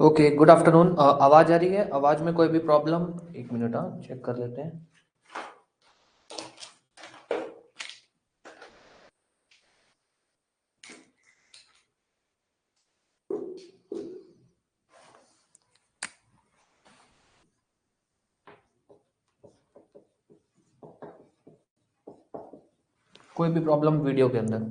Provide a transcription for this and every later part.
Okay, good afternoon. आवाज आ रही है? आवाज में कोई भी प्रॉब्लम? एक मिनट, हाँ चेक कर लेते हैं। कोई भी प्रॉब्लम वीडियो के अंदर?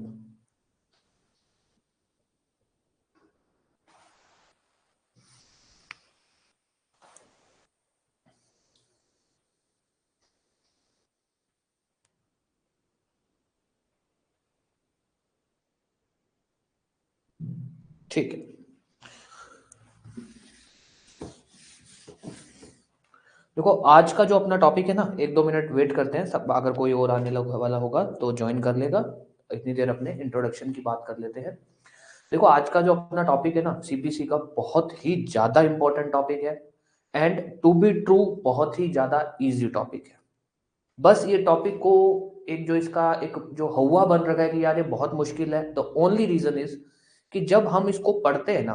ठीक है। देखो, आज का जो अपना टॉपिक है ना, 1-2 मिनट वेट करते हैं सब, अगर कोई और आने वाला होगा तो ज्वाइन कर लेगा। इतनी देर अपने इंट्रोडक्शन की बात कर लेते हैं। देखो, आज का जो अपना टॉपिक है ना, सीपीसी का बहुत ही ज्यादा इंपॉर्टेंट टॉपिक है। एंड टू बी ट्रू, बहुत ही ज्यादा इजी टॉपिक है। बस ये टॉपिक को एक जो इसका एक जो हवा बन रखा है कि यार ये बहुत मुश्किल है, द ओनली रीजन इज कि जब हम इसको पढ़ते हैं ना,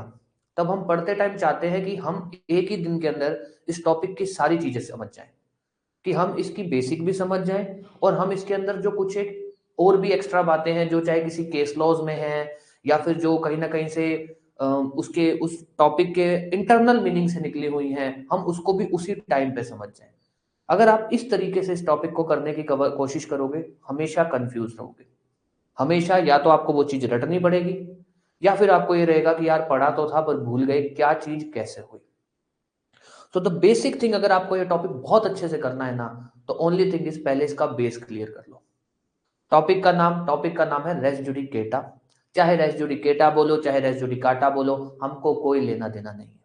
तब हम पढ़ते टाइम चाहते हैं कि हम एक ही दिन के अंदर इस टॉपिक की सारी चीजें समझ जाएं, कि हम इसकी बेसिक भी समझ जाएं, और हम इसके अंदर जो कुछ एक और भी एक्स्ट्रा बातें हैं जो चाहे किसी केस लॉज में है, या फिर जो कहीं ना कहीं से उसके उस टॉपिक के इंटरनल मीनिंग से निकली हुई हैं, हम उसको भी उसी टाइम पे समझ जाएं। अगर आप इस तरीके से इस टॉपिक को करने की कोशिश करोगे, हमेशा कंफ्यूज रहोगे। हमेशा या तो आपको वो चीज रटनी पड़ेगी, या फिर आपको ये रहेगा कि यार पढ़ा तो था पर भूल गए क्या चीज कैसे हुई। तो द बेसिक थिंग, अगर आपको ये टॉपिक बहुत अच्छे से करना है ना, तो ओनली थिंग इज पहले इसका बेस क्लियर कर लो। टॉपिक का नाम है रेस जुडिकेटा। चाहे रेस जुडिकेटा बोलो, चाहे रेस जुडिकाटा बोलो, हमको कोई लेना देना नहीं है।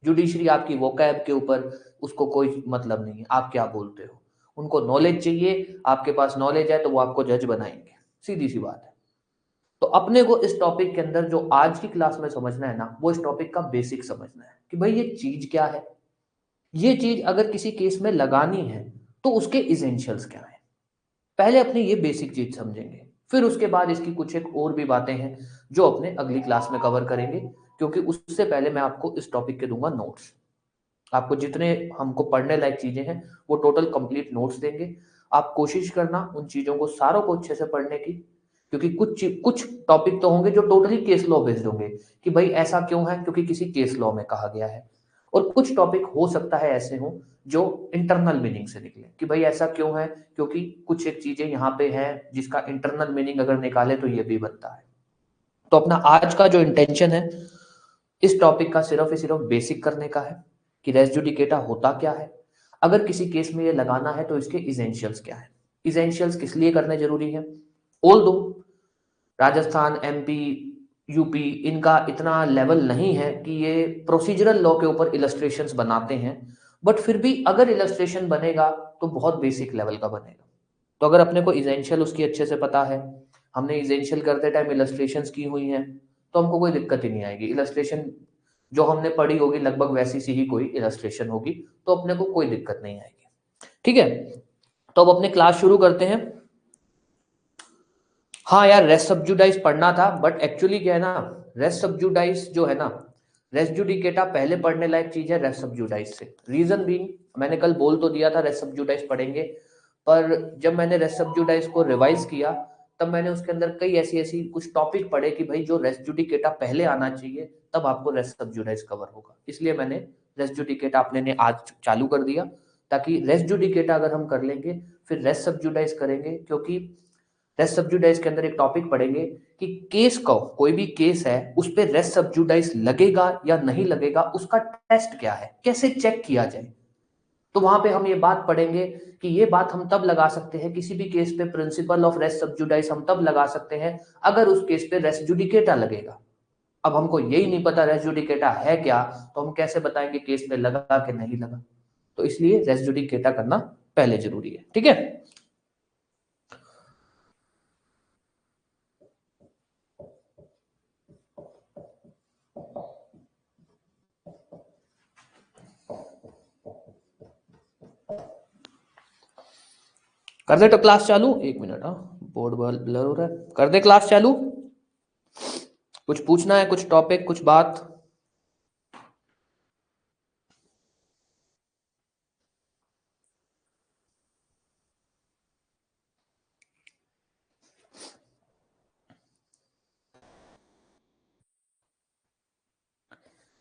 जुडिशरी आपकी वोकैब के ऊपर, उसको कोई मतलब नहीं है आप क्या बोलते हो। उनको नॉलेज चाहिए, आपके पास नॉलेज है तो वो आपको जज बनाएंगे। सीधी सी बात है। तो अपने को इस टॉपिक के अंदर जो आज की क्लास में समझना है ना, वो इस टॉपिक का बेसिक समझना है कि भाई ये चीज क्या है। ये चीज अगर किसी केस में लगानी है तो उसके इसेंशियल्स क्या है। पहले अपने ये बेसिक चीज समझेंगे, फिर उसके बाद इसकी कुछ एक और भी बातें हैं जो अपने अगली क्लास में कवर करेंगे। क्योंकि उससे पहले मैं आपको इस टॉपिक के दूंगा नोट्स। आपको जितने हमको पढ़ने लायक चीजें हैं वो टोटल कंप्लीट नोट्स देंगे। आप कोशिश करना उन चीजों को सारों को अच्छे से पढ़ने की, क्योंकि कुछ टॉपिक तो होंगे जो टोटली केस लॉ बेस्ड होंगे, कि भाई ऐसा क्यों है क्योंकि किसी केस लॉ में कहा गया है। और कुछ टॉपिक हो सकता है ऐसे हो जो इंटरनल मीनिंग से निकले, कि भाई ऐसा क्यों है क्योंकि कुछ एक चीजें यहाँ पे हैं जिसका इंटरनल मीनिंग अगर निकाले तो ये भी बनता है। तो अपना आज का जो इंटेंशन है इस टॉपिक का सिर्फ ही सिर्फ बेसिक करने का है, कि रेस जुडिकेटा होता क्या है, अगर किसी केस में ये लगाना है तो इसके इसेंशियल्स क्या है। इसेंशियल्स किस लिए करने जरूरी है? ऑल दो राजस्थान, एमपी, यूपी, इनका इतना लेवल नहीं है कि ये प्रोसीजरल लॉ के ऊपर इलस्ट्रेशंस बनाते हैं, बट फिर भी अगर इलस्ट्रेशन बनेगा तो बहुत बेसिक लेवल का बनेगा। तो अगर अपने को इसेंशियल उसकी अच्छे से पता है, हमने इसेंशियल करते टाइम इलस्ट्रेशंस की हुई हैं, तो हमको कोई दिक्कत ही नहीं आएगी। इलस्ट्रेशन जो हमने पढ़ी होगी लगभग वैसी सी ही कोई इलस्ट्रेशन होगी, तो अपने को कोई दिक्कत नहीं आएगी। ठीक है, तो अब अपने क्लास शुरू करते हैं। हाँ यार, रेस सब्जुडाइज पढ़ना था, बट एक्चुअली क्या है ना, रेस सब्जुडाइज जो है ना, रेस जुडिकेटा पहले पढ़ने लायक चीज है रेस सब्जुडाइज से। रीजन बीइंग, मैंने कल बोल तो दिया था रेस सब्जुडाइज पढ़ेंगे, पर जब मैंने रेस सब्जुडाइज को रिवाइज किया, तब मैंने उसके अंदर कई ऐसी ऐसी कुछ टॉपिक पढ़े कि भाई जो रेस जुडिकेटा पहले आना चाहिए, तब आपको रेस सब्जुडाइज कवर होगा। इसलिए मैंने रेस जुडिकेटा अपने ने आज चालू कर दिया, ताकि रेस जुडिकेटा अगर हम कर लेंगे फिर रेस सब्जुडाइज करेंगे। क्योंकि रेस सब्जुडाइज के अंदर एक टॉपिक पढ़ेंगे कि केस का कोई भी केस है उस पर रेस सब्जुडाइज लगेगा या नहीं लगेगा, उसका टेस्ट क्या है, कैसे चेक किया जाए। तो वहां पे हम ये बात पढ़ेंगे कि ये बात हम तब लगा सकते हैं किसी भी केस पे, प्रिंसिपल ऑफ रेस सब्जुडाइज हम तब लगा सकते हैं अगर उस केस पे रेस जुडिकेटा लगेगा। अब हमको यही नहीं पता रेस जुडिकेटा है क्या, तो हम कैसे बताएंगे केस में लगा कि नहीं लगा। तो इसलिए रेस जुडिकेटा करना पहले जरूरी है। ठीक है, कर दे तो क्लास चालू। एक मिनट, हाँ बोर्ड ब्लर हो रहा है। कर दे क्लास चालू। कुछ पूछना है, कुछ टॉपिक, कुछ बात?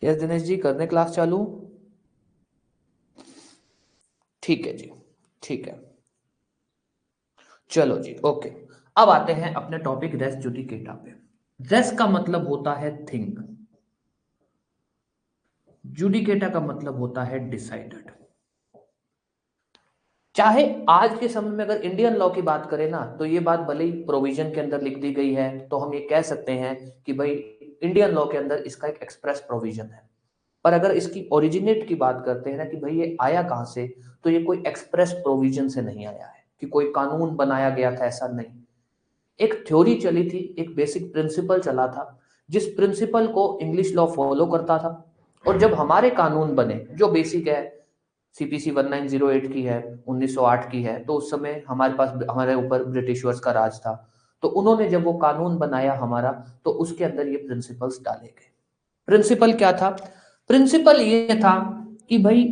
यस दिनेश जी, करने क्लास चालू? ठीक है जी, ठीक है, चलो जी, ओके। अब आते हैं अपने टॉपिक रेस जुडिकेटा पे। रेस का मतलब होता है थिंक, जुडिकेटा का मतलब होता है डिसाइडेड। चाहे आज के समय में अगर इंडियन लॉ की बात करें ना, तो ये बात भले ही प्रोविजन के अंदर लिख दी गई है, तो हम ये कह सकते हैं कि भाई इंडियन लॉ के अंदर इसका एक एक्सप्रेस प्रोविजन है। पर अगर इसकी ओरिजिनेट की बात करते हैं ना कि भाई ये आया कहां से, तो ये कोई एक्सप्रेस प्रोविजन से नहीं आया है कि कोई कानून बनाया गया था, ऐसा नहीं। एक थ्योरी चली थी, एक बेसिक प्रिंसिपल चला था, जिस प्रिंसिपल को इंग्लिश लॉ फॉलो करता था। और जब हमारे कानून बने, जो बेसिक है, सीपीसी 1908 की है, 1908 की है, तो उस समय हमारे पास, हमारे ऊपर ब्रिटिशर्स का राज था। तो उन्होंने जब वो कानून बनाया हमारा, तो उसके अंदर ये प्रिंसिपल्स डाले गए। प्रिंसिपल क्या था? प्रिंसिपल ये था कि भाई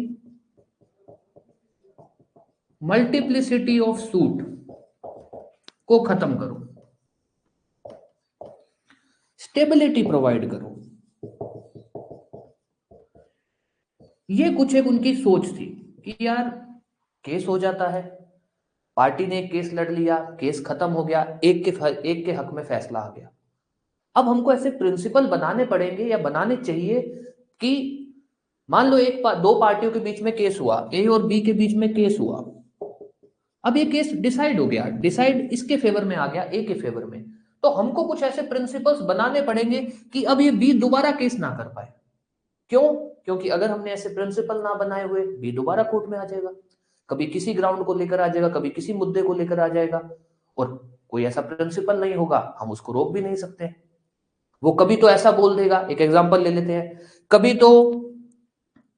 मल्टीप्लिसिटी ऑफ सूट को खत्म करो, स्टेबिलिटी प्रोवाइड करो। ये कुछ एक उनकी सोच थी कि यार केस हो जाता है, पार्टी ने एक केस लड़ लिया, केस खत्म हो गया, एक के हक में फैसला आ गया। अब हमको ऐसे प्रिंसिपल बनाने पड़ेंगे या बनाने चाहिए कि मान लो दो पार्टियों के बीच में केस हुआ, ए और बी के बीच में केस हुआ। अब ये केस डिसाइड हो गया, डिसाइड इसके फेवर में आ गया, ए के फेवर में। तो हमको कुछ ऐसे प्रिंसिपल्स बनाने पड़ेंगे कि अब ये बी दोबारा केस ना कर पाए। क्यों? क्योंकि अगर हमने ऐसे प्रिंसिपल ना बनाए हुए, बी दोबारा कोर्ट में आ जाएगा, कभी किसी ग्राउंड को लेकर आ जाएगा, कभी किसी मुद्दे को लेकर आ जाएगा। और कोई ऐसा प्रिंसिपल नहीं होगा, हम उसको रोक भी नहीं सकते। वो कभी तो ऐसा बोल देगा, एक एग्जांपल ले लेते हैं, कभी तो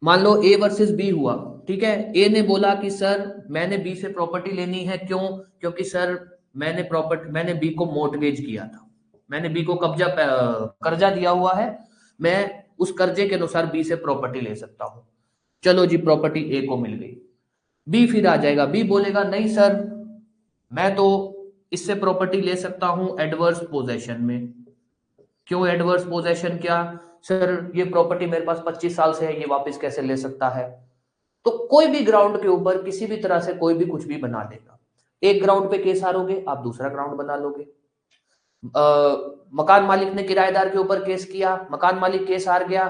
मान लो ए वर्सेस बी हुआ, ठीक है। ए ने बोला कि सर मैंने बी से प्रॉपर्टी लेनी है, क्यों? क्योंकि सर मैंने बी को मोर्टगेज किया था, मैंने बी को कर्जा दिया हुआ है, मैं उस कर्जे के अनुसार बी से प्रॉपर्टी ले सकता हूं। चलो जी, प्रॉपर्टी ए को मिल गई। बी फिर आ जाएगा, बी बोलेगा नहीं सर, मैं तो इससे प्रॉपर्टी ले सकता हूं एडवर्स पोजेशन में। क्यों एडवर्स पोजेशन? क्या सर, ये प्रॉपर्टी मेरे पास 25 साल से है, ये वापस कैसे ले सकता है? तो कोई भी ग्राउंड के ऊपर किसी भी तरह से कोई भी कुछ भी बना लेगा। एक ग्राउंड पे केस हारोगे, आप दूसरा ग्राउंड बना लोगे। मकान मालिक ने किराएदार के ऊपर केस किया, मकान मालिक केस हार गया,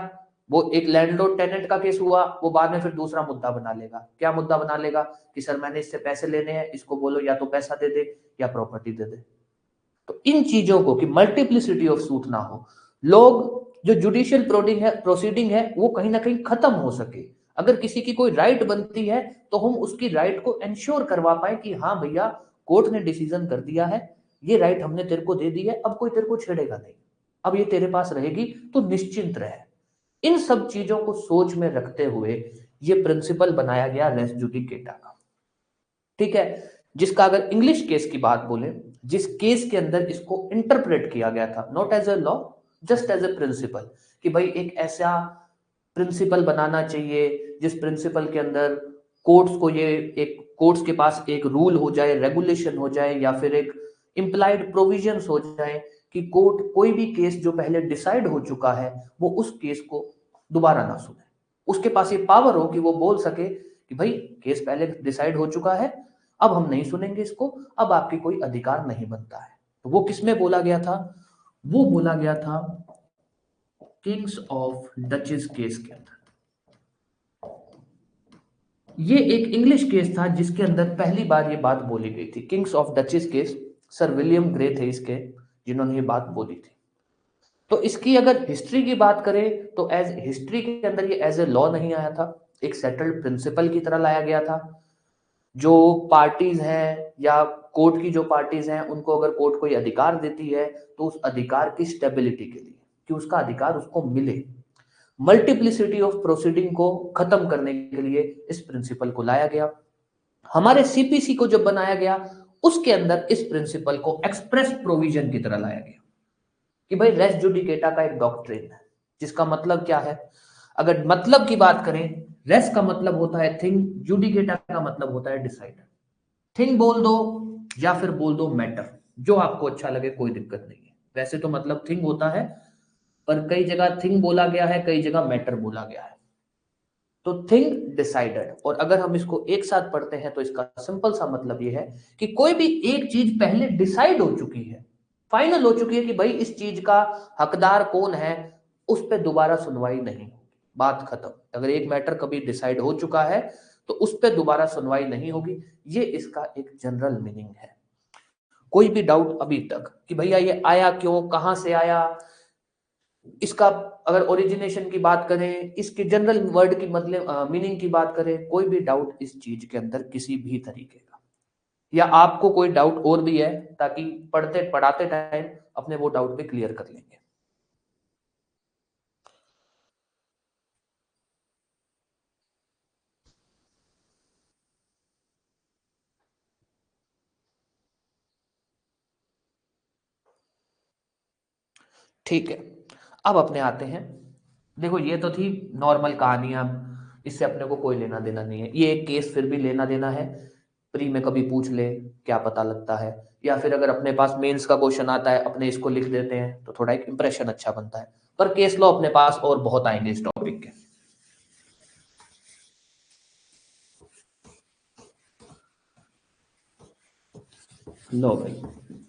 वो एक लैंडलॉर्ड टेनेंट का केस हुआ, वो बाद में फिर दूसरा मुद्दा बना लेगा। क्या मुद्दा बना लेगा? कि सर मैंने इससे पैसे लेने हैं, इसको बोलो या तो पैसा दे दे या प्रॉपर्टी दे दे। तो इन चीजों को कि मल्टीप्लिसिटी ऑफ सूट ना हो, लोग जो जुडिशियल प्रोसीडिंग है वो कहीं ना कहीं खत्म हो सके। अगर किसी की कोई राइट बनती है, तो हम उसकी राइट को इंश्योर करवा पाए कि हाँ भैया, कोर्ट ने डिसीजन कर दिया है, ये राइट हमने तेरे को दे दी है, अब कोई तेरे को छेड़ेगा नहीं, अब ये तेरे पास रहेगी, तो निश्चिंत रहे। इन सब चीजों को सोच में रखते हुए ये प्रिंसिपल बनाया गया रेस जुडिकेटा का, ठीक है। जिसका अगर इंग्लिश केस की बात बोले, जिस केस के अंदर इसको इंटरप्रेट किया गया था, not as a law, just as a principle, कि भाई एक ऐसा प्रिंसिपल बनाना चाहिए जिस प्रिंसिपल के अंदर कोर्ट्स को ये एक कोर्ट्स के पास एक रूल हो जाए, रेगुलेशन हो जाए, या फिर एक इंप्लाइड प्रोविजंस हो जाए कि कोर्ट कोई भी केस जो पहले डिसाइड हो चुका है, वो उस केस को दोबारा ना सुने। उसके पास ये पावर हो कि वो बोल सके कि भाई केस पहले डिसाइड हो चुका है, अब हम नहीं सुनेंगे इसको, अब आपकी कोई अधिकार नहीं बनता है। तो वो किसमें बोला गया था? वो बोला गया था किंग्स ऑफ डचेस केस के अंदर। ये एक इंग्लिश केस था जिसके अंदर पहली बार ये बात बोली गई थी, Kings of duchess case. Sir William grey थे इसके, जिन्होंने ये बात बोली थी। तो इसकी अगर हिस्ट्री की बात करें, तो एज हिस्ट्री के अंदर ये एज ए लॉ नहीं आया था, एक सेटल्ड प्रिंसिपल की तरह लाया गया था। जो पार्टीज हैं या कोर्ट की जो पार्टीज हैं, उनको अगर कोर्ट कोई अधिकार देती है, तो उस अधिकार की स्टेबिलिटी के लिए, कि उसका अधिकार उसको मिले, मल्टीप्लिसिटी ऑफ प्रोसीडिंग को खत्म करने के लिए इस प्रिंसिपल को लाया गया। हमारे सीपीसी को जब बनाया गया, उसके अंदर इस प्रिंसिपल को एक्सप्रेस प्रोविजन की तरह लाया गया कि भाई रेस जुडिकेटा का एक डॉक्ट्रिन है, जिसका मतलब क्या है? अगर मतलब की बात करें, रेस का मतलब होता है थिंग, जुडिकेटा का मतलब होता है डिसाइड। थिंग बोल दो या फिर बोल दो मैटर, जो आपको अच्छा लगे, कोई दिक्कत नहीं है। वैसे तो मतलब थिंग होता है पर कई जगह थिंग बोला गया है, कई जगह मैटर बोला गया है। तो थिंग डिसाइडेड, और अगर हम इसको एक साथ पढ़ते हैं तो इसका सिंपल सा मतलब ये है कि कोई भी एक चीज पहले डिसाइड हो चुकी है, फाइनल हो चुकी है कि भाई इस चीज का हकदार कौन है, उस पर दोबारा सुनवाई नहीं होगी, बात खत्म। अगर एक मैटर कभी डिसाइड हो चुका है तो उस पर दोबारा सुनवाई नहीं होगी, ये इसका एक जनरल मीनिंग है। कोई भी डाउट अभी तक कि भैया ये आया क्यों, कहां से आया, इसका अगर ओरिजिनेशन की बात करें, इसके जनरल वर्ड की मतलब मीनिंग की बात करें, कोई भी डाउट इस चीज के अंदर किसी भी तरीके का, या आपको कोई डाउट और भी है, ताकि पढ़ते पढ़ाते टाइम अपने वो डाउट भी क्लियर कर लेंगे। ठीक है, अब अपने आते हैं। देखो ये तो थी नॉर्मल कहानियां, इससे अपने को कोई लेना देना नहीं है। ये एक केस फिर भी लेना देना है, प्री में कभी पूछ ले क्या पता लगता है, या फिर अगर अपने पास मेंस का क्वेश्चन आता है अपने इसको लिख देते हैं तो थोड़ा एक इंप्रेशन अच्छा बनता है। पर केस लो अपने पास और बहुत आएंगे इस टॉपिक के। लो भाई,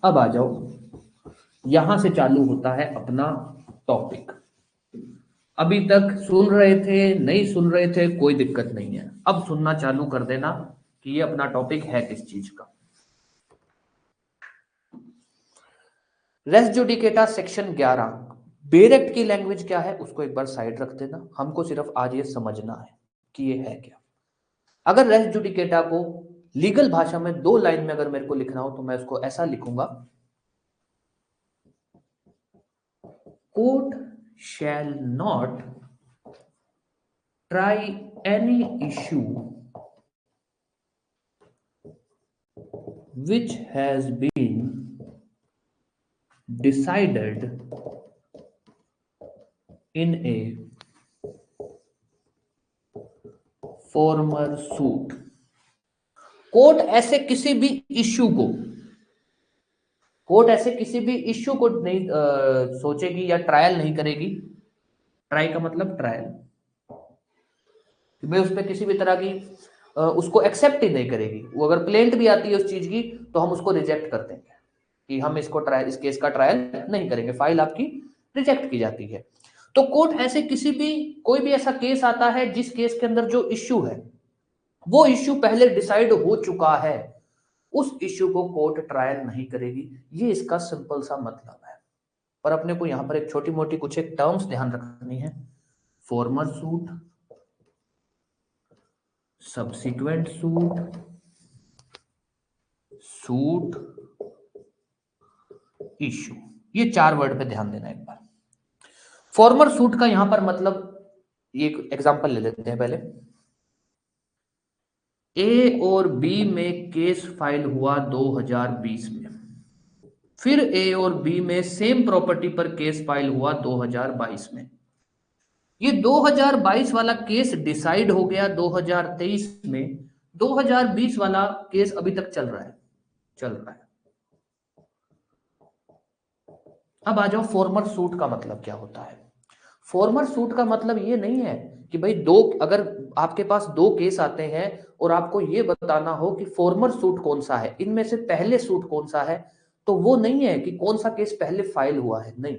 अब आ जाओ, यहां से चालू होता है अपना टॉपिक। अभी तक सुन रहे थे, नहीं सुन रहे थे, कोई दिक्कत नहीं है, अब सुनना चालू कर देना कि ये अपना टॉपिक है किस चीज का। रेस जुडिकेटा सेक्शन 11, बेरेक्ट की लैंग्वेज क्या है उसको एक बार साइड रख देना, हमको सिर्फ आज ये समझना है कि ये है क्या। अगर रेस जुडिकेटा को लीगल भाषा में 2 लाइन में अगर मेरे को लिखना हो तो मैं उसको ऐसा लिखूंगा, court shall not try any issue which has been decided in a former suit। Court ऐसे किसी भी इश्यू को, कोर्ट ऐसे किसी भी इश्यू को नहीं सोचेगी या ट्रायल नहीं करेगी। ट्राई का मतलब ट्रायल, मैं उस पर किसी भी तरह की उसको एक्सेप्ट ही नहीं करेगी। वो अगर प्लेंट भी आती है उस चीज की तो हम उसको रिजेक्ट कर देंगे कि हम इसको ट्रायल, इस केस का ट्रायल नहीं करेंगे, फाइल आपकी रिजेक्ट की जाती है। तो कोर्ट ऐसे किसी भी, कोई भी ऐसा केस आता है जिस केस के अंदर जो इश्यू है वो इश्यू पहले डिसाइड हो चुका है, उस इश्यू को कोर्ट ट्रायल नहीं करेगी। ये इसका सिंपल सा मतलब है। पर अपने को यहां पर एक छोटी मोटी कुछ एक टर्म्स ध्यान रखनी है। Farmer suit, subsequent suit, suit, issue, ये 4 वर्ड पे ध्यान देना एक बार। फॉर्मर सूट का यहां पर मतलब, एक एग्जांपल ले लेते हैं पहले। ए और बी में केस फाइल हुआ 2020 में, फिर ए और बी में सेम प्रॉपर्टी पर केस फाइल हुआ 2022 में। ये 2022 वाला केस डिसाइड हो गया 2023 में, 2020 वाला केस अभी तक चल रहा है, चल रहा है। अब आ जाओ फॉर्मर सूट का मतलब क्या होता है। फॉर्मर सूट का मतलब ये नहीं है कि भाई दो, अगर आपके पास 2 केस आते हैं और आपको ये बताना हो कि फॉर्मर सूट कौन सा है, इनमें से पहले सूट कौन सा है, तो वो नहीं है कि कौन सा केस पहले फाइल हुआ है, नहीं,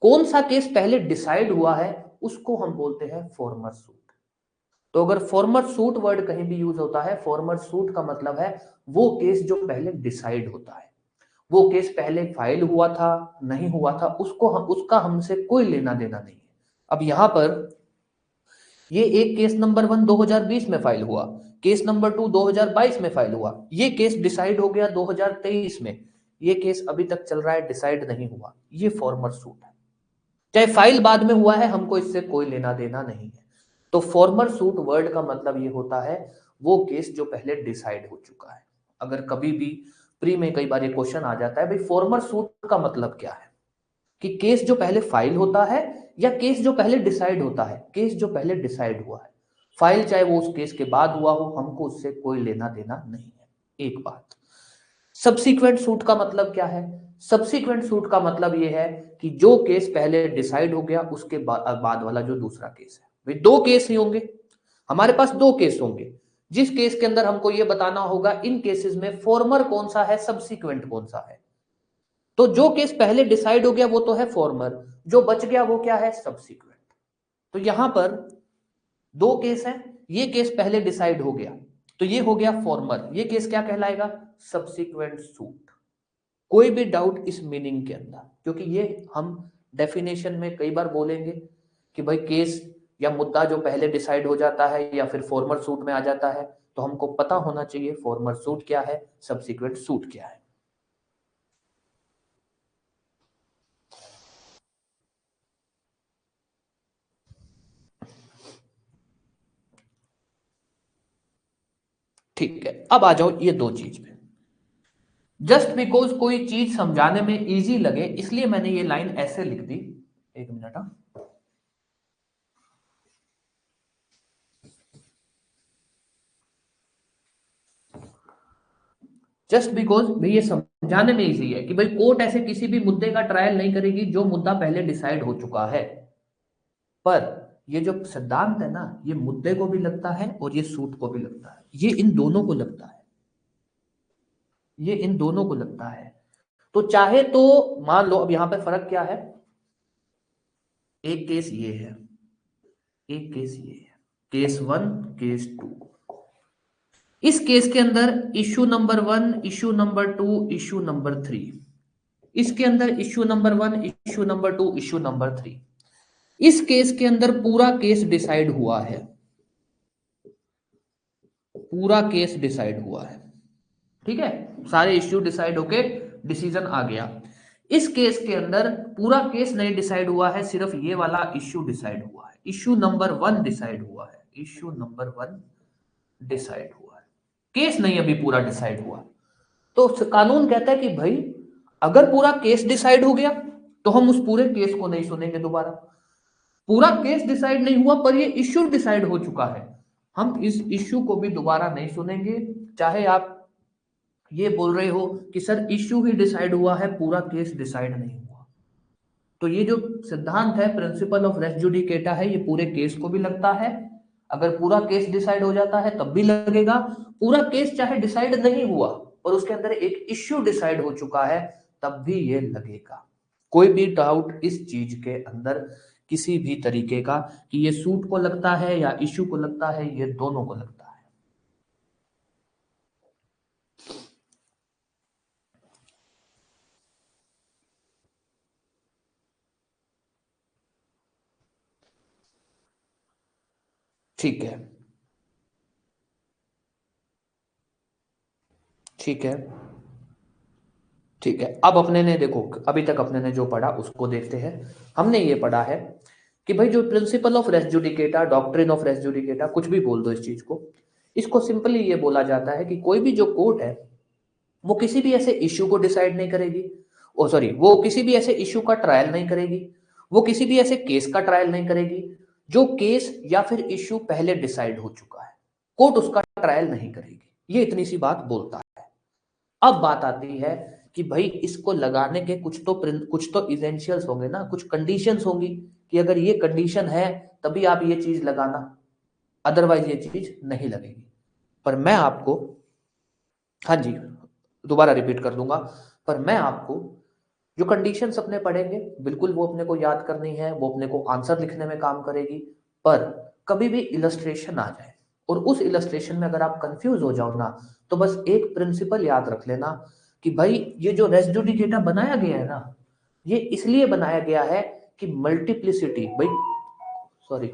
कौन सा केस पहले डिसाइड हुआ है उसको हम बोलते हैं फॉर्मर सूट। तो अगर फॉर्मर सूट वर्ड कहीं भी यूज होता है, फॉर्मर सूट का मतलब है वो केस जो पहले डिसाइड होता है, वो केस पहले फाइल हुआ था नहीं हुआ था उसको हम, उसका हमसे कोई लेना देना नहीं है। अब यहां पर ये एक केस नंबर 1 2020 में फाइल हुआ, केस नंबर 2 2022 में फाइल हुआ, ये केस डिसाइड हो गया 2023 में, ये केस अभी तक चल रहा है, डिसाइड नहीं हुआ, ये फॉर्मर सूट है। चाहे फाइल बाद में हुआ है, हमको इससे कोई लेना देना नहीं है। तो फॉर्मर सूट वर्ड का मतलब ये होता है वो केस जो पहले डिसाइड हो चुका है। अगर कभी भी प्री में कई बार ये क्वेश्चन आ जाता है, भाई फॉर्मर सूट का मतलब क्या है, कि केस जो पहले फाइल होता है या केस जो पहले डिसाइड होता है। केस जो पहले डिसाइड हुआ है, फाइल चाहे वो उस केस के बाद हुआ हो, हमको उससे कोई लेना देना नहीं है। एक बात। सब्सीक्वेंट सूट का मतलब क्या है, सब्सिक्वेंट सूट का मतलब यह है कि जो केस पहले डिसाइड हो गया उसके बाद वाला जो दूसरा केस है, वे दो केस ही होंगे, हमारे पास दो केस होंगे, जिस केस के अंदर हमको यह बताना होगा इन केसेस में फॉर्मर कौन सा है, सब्सिक्वेंट कौन सा है। तो जो केस पहले डिसाइड हो गया वो तो है फॉर्मर, जो बच गया वो क्या है, सब्सिक्वेंट। तो यहां पर दो केस हैं, ये केस पहले डिसाइड हो गया तो ये हो गया फॉर्मर, ये केस क्या कहलाएगा, सब्सिक्वेंट सूट। कोई भी डाउट इस मीनिंग के अंदर, क्योंकि ये हम डेफिनेशन में कई बार बोलेंगे कि भाई केस या मुद्दा जो पहले डिसाइड हो जाता है या फिर फॉर्मर सूट में आ जाता है, तो हमको पता होना चाहिए फॉर्मर सूट क्या है, सब्सिक्वेंट सूट क्या है। ठीक है, अब आ जाओ ये दो चीज पे। जस्ट बिकॉज कोई चीज समझाने में इजी लगे इसलिए मैंने ये लाइन ऐसे लिख दी, एक मिनट। जस्ट बिकॉज भाई ये समझाने में इजी है कि भाई कोर्ट ऐसे किसी भी मुद्दे का ट्रायल नहीं करेगी जो मुद्दा पहले डिसाइड हो चुका है। पर ये जो सिद्धांत है ना, ये मुद्दे को भी लगता है और ये सूट को भी लगता है, ये इन दोनों को लगता है, ये इन दोनों को लगता है। तो चाहे तो मान लो, अब यहां पे फर्क क्या है, एक केस ये है, एक केस ये है, केस 1, केस 2। इस केस के अंदर issue number 1, issue number 2, issue number 3, इसके अंदर issue number 1, issue number 2, issue number 3। इस केस के अंदर पूरा केस डिसाइड हुआ है, पूरा केस डिसाइड हुआ है, ठीक है, सारे इश्यू डिसाइड होके डिसीजन आ गया। इस केस के अंदर पूरा केस नहीं डिसाइड हुआ है, सिर्फ ये वाला इश्यू डिसाइड हुआ है, इश्यू नंबर 1 डिसाइड हुआ है, इश्यू नंबर 1 डिसाइड हुआ है, केस नहीं अभी पूरा डिसाइड हुआ। तो कानून कहता है कि भाई अगर पूरा केस डिसाइड हो गया तो हम उस पूरे केस को नहीं सुनेंगे दोबारा। पूरा केस डिसाइड नहीं हुआ पर ये इश्यू डिसाइड हो चुका है, हम इस इश्यू को भी दोबारा नहीं सुनेंगे। चाहे आप ये बोल रहे हो कि सर इश्यू ही डिसाइड हुआ है, पूरा केस डिसाइड नहीं हुआ। तो ये जो सिद्धांत है प्रिंसिपल ऑफ रेस जुडिकेटा है, ये पूरे केस को भी लगता है। अगर पूरा केस डिसाइड हो जाता है तब भी लगेगा, पूरा केस चाहे डिसाइड नहीं हुआ और उसके अंदर एक इश्यू डिसाइड हो चुका है तब भी ये लगेगा। कोई भी डाउट इस चीज के अंदर किसी भी तरीके का कि ये सूट को लगता है या इश्यू को लगता है, ये दोनों को लगता है। ठीक है, ठीक है, ठीक है। अब अपने ने देखो, अभी तक अपने ने जो पढ़ा उसको देखते हैं। हमने ये पढ़ा है कि भाई जो principle of res judicata, doctrine of res judicata, कुछ भी बोल दो इस चीज को, इसको सिंपली ये बोला जाता है कि कोई भी जो कोर्ट है वो किसी भी ऐसे इश्यू को डिसाइड नहीं करेगी, ओ सॉरी, वो किसी भी ऐसे इश्यू का ट्रायल नहीं करेगी, वो किसी भी ऐसे केस का ट्रायल नहीं करेगी जो केस या फिर इश्यू पहले डिसाइड हो चुका है, कोर्ट उसका ट्रायल नहीं करेगी। ये इतनी सी बात बोलता है। अब बात आती है कि भाई इसको लगाने के कुछ तो इसेंशियल्स होंगे ना, कुछ कंडीशंस होंगी कि अगर ये कंडीशन है तभी आप ये चीज लगाना, अदरवाइज ये चीज नहीं लगेगी। पर मैं आपको, हाँ जी, दोबारा रिपीट कर दूंगा, पर मैं आपको जो कंडीशंस अपने पढ़ेंगे बिल्कुल वो अपने को याद करनी है, वो अपने को आंसर लिखने में काम करेगी। पर कभी भी इलस्ट्रेशन आ जाए और उस इलस्ट्रेशन में अगर आप कंफ्यूज हो जाओ ना, तो बस एक प्रिंसिपल याद रख लेना कि भाई ये जो रेस जुडिकेटा बनाया गया है ना, ये इसलिए बनाया गया है कि मल्टीप्लिसिटी, भाई सॉरी,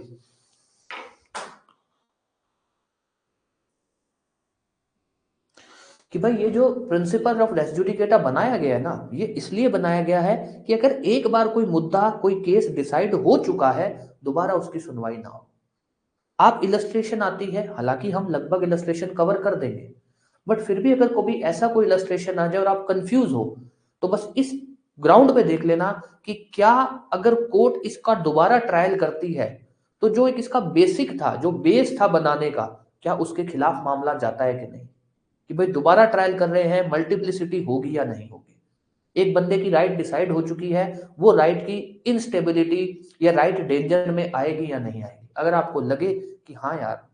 कि भाई ये जो प्रिंसिपल ऑफ रेस जुडिकेटा बनाया गया है ना, ये इसलिए बनाया गया है कि अगर एक बार कोई मुद्दा, कोई केस डिसाइड हो चुका है, दोबारा उसकी सुनवाई ना हो। आप इलस्ट्रेशन आती है, हालांकि हम लगभग इलस्ट्रेशन कवर कर देंगे, बट फिर भी अगर कभी ऐसा कोई इलस्ट्रेशन आ जाए और आप कंफ्यूज हो, तो बस इस ग्राउंड पे देख लेना कि क्या अगर कोर्ट इसका दोबारा ट्रायल करती है तो जो एक इसका बेसिक था, जो बेस था बनाने का, क्या उसके खिलाफ मामला जाता है कि नहीं, कि भाई दोबारा ट्रायल कर रहे हैं, मल्टीप्लिसिटी होगी या नहीं होगी। एक बंदे की राइट डिसाइड हो चुकी है, वो राइट की इनस्टेबिलिटी या राइट डेंजर में आएगी या नहीं आएगी। अगर आपको लगे कि हाँ यार,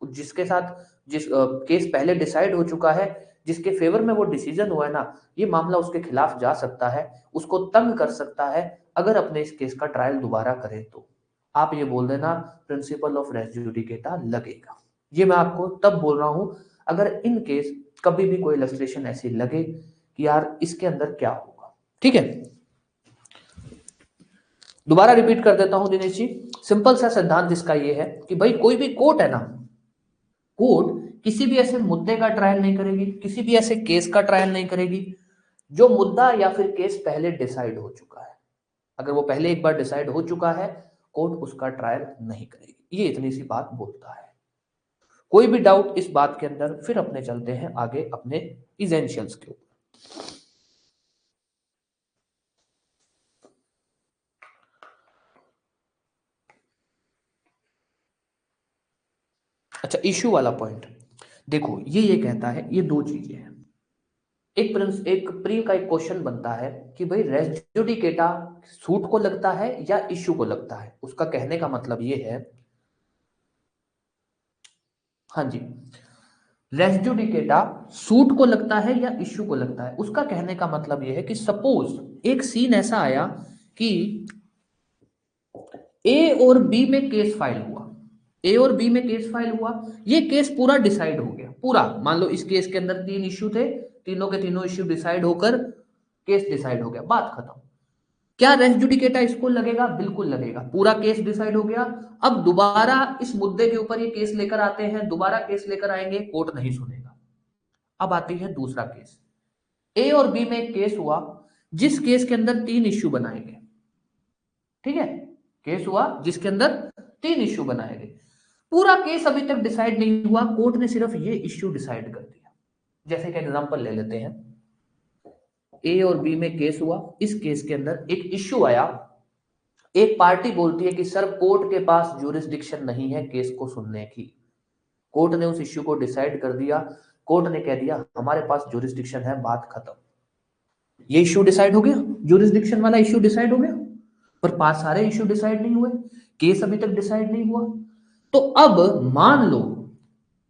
जिसके साथ जिस केस पहले डिसाइड हो चुका है, जिसके फेवर में वो डिसीजन हुआ है ना, ये मामला उसके खिलाफ जा सकता है, उसको तंग कर सकता है, अगर अपने इस केस का ट्रायल दोबारा करें तो आप ये बोल देना प्रिंसिपल ऑफ रेस जुडिकेटा लगेगा। ये मैं आपको तब बोल रहा हूं अगर इन केस कभी भी कोई इलस्ट्रेशन ऐसी लगे कि यार इसके अंदर क्या होगा। ठीक है, दोबारा रिपीट कर देता हूं दिनेश जी। सिंपल सा सिद्धांत इसका ये है कि भाई कोई भी कोर्ट है ना, कोर्ट किसी भी ऐसे मुद्दे का ट्रायल नहीं करेगी, किसी भी ऐसे केस का ट्रायल नहीं करेगी जो मुद्दा या फिर केस पहले डिसाइड हो चुका है। अगर वो पहले एक बार डिसाइड हो चुका है, कोर्ट उसका ट्रायल नहीं करेगी। ये इतनी सी बात बोलता है। कोई भी डाउट इस बात के अंदर, फिर अपने चलते हैं आगे अपने इसेंशियल्स के ऊपर। अच्छा, इश्यू वाला पॉइंट देखो, ये कहता है, ये दो चीजें हैं। एक प्री का एक क्वेश्चन बनता है कि भाई रेस जुडिकेटा सूट को लगता है या इश्यू को लगता है। उसका कहने का मतलब ये है, हाँ जी, रेस जुडिकेटा सूट को लगता है या इश्यू को लगता है। उसका कहने का मतलब ये है कि सपोज एक सीन ऐसा आया कि ए और बी में केस फाइल हुआ, ए और बी में केस फाइल हुआ, ये केस पूरा डिसाइड हो गया, पूरा। मान लो इस केस के अंदर 3 इश्यू थे, तीनों के तीनों इश्यू डिसाइड होकर केस डिसाइड हो गया, बात खत्म। क्या रेस जुडिकेटा इसको लगेगा? बिल्कुल लगेगा। पूरा केस डिसाइड हो गया, अब दोबारा इस मुद्दे के ऊपर ये केस लेकर आते हैं, दोबारा केस लेकर आएंगे, कोर्ट नहीं सुनेगा। अब आती है दूसरा केस, ए और बी में एक केस हुआ जिस केस के अंदर 3 इश्यू बनाए गए। ठीक है, केस हुआ जिसके अंदर 3 इश्यू बनाए गए, पूरा केस अभी तक डिसाइड नहीं हुआ, कोर्ट ने सिर्फ ये इश्यू डिसाइड कर दिया। जैसे कि एग्जांपल ले लेते हैं, ए और बी में केस हुआ, इस केस के अंदर एक इश्यू आया, एक पार्टी बोलती है कि सर कोर्ट के पास ज्यूरिसडिक्शन नहीं है केस को सुनने की। कोर्ट ने उस इश्यू को डिसाइड कर दिया, कोर्ट ने कह दिया हमारे पास ज्यूरिसडिक्शन है, बात खत्म। ये इश्यू डिसाइड हो गया, ज्यूरिसडिक्शन वाला इश्यू डिसाइड हो गया, पर पास सारे इश्यू डिसाइड नहीं हुए, केस अभी तक डिसाइड नहीं हुआ। तो अब मान लो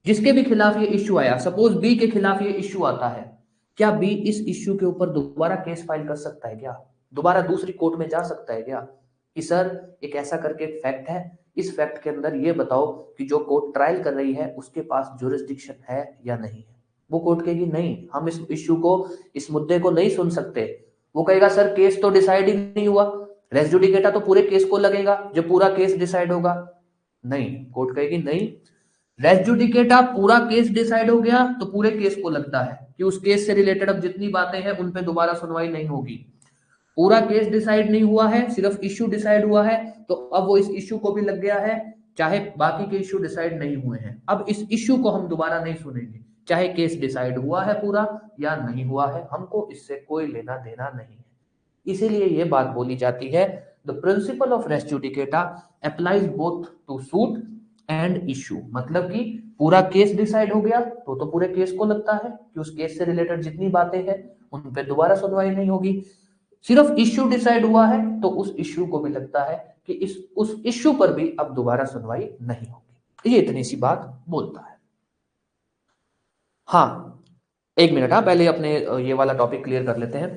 जिसके भी खिलाफ ये इश्यू आया, सपोज बी के खिलाफ ये इश्यू आता है, क्या बी इस इश्यू के ऊपर दोबारा केस फाइल कर सकता है क्या? दोबारा दूसरी कोर्ट में जा सकता है क्या कि सर एक ऐसा करके एक फैक्ट है, इस फैक्ट के अंदर ये बताओ कि जो कोर्ट ट्रायल कर रही है उसके पास ज्यूरिसडिक्शन है या नहीं है? वो कोर्ट कहेगी नहीं, हम इस इश्यू को, इस मुद्दे को नहीं सुन सकते। वो कहेगा सर केस तो डिसाइड ही नहीं हुआ, रेस जुडिकेटा तो पूरे केस को लगेगा जब पूरा केस डिसाइड होगा। नहीं, कोर्ट कहेगी नहीं, रेस जुडिकेटा पूरा केस डिसाइड हो गया तो पूरे केस को लगता है कि उस केस से रिलेटेड अब जितनी बातें हैं उन पे दोबारा सुनवाई नहीं होगी। पूरा केस डिसाइड नहीं हुआ है, सिर्फ इश्यू डिसाइड हुआ है, तो अब वो इस इश्यू को भी लग गया है, चाहे बाकी के इश्यू डिसाइड नहीं हुए हैं। अब इस इश्यू को हम दोबारा नहीं सुनेंगे, चाहे केस डिसाइड हुआ है पूरा या नहीं हुआ है, हमको इससे कोई लेना देना नहीं है। इसीलिए ये बात बोली जाती है, the principle of res judicata applies both to suit and issue. मतलब कि पूरा केस डिसाइड हो गया तो पूरे केस को लगता है कि उस केस से रिलेटेड जितनी बातें हैं उन पे दोबारा सुनवाई नहीं होगी। सिर्फ इश्यू डिसाइड हुआ है तो उस इश्यू को भी लगता है कि उस इश्यू पर भी अब दोबारा सुनवाई नहीं होगी। ये इतनी सी बात बोलता है। हाँ, एक मिनट, हाँ पहले अपने ये वाला टॉपिक क्लियर कर लेते हैं।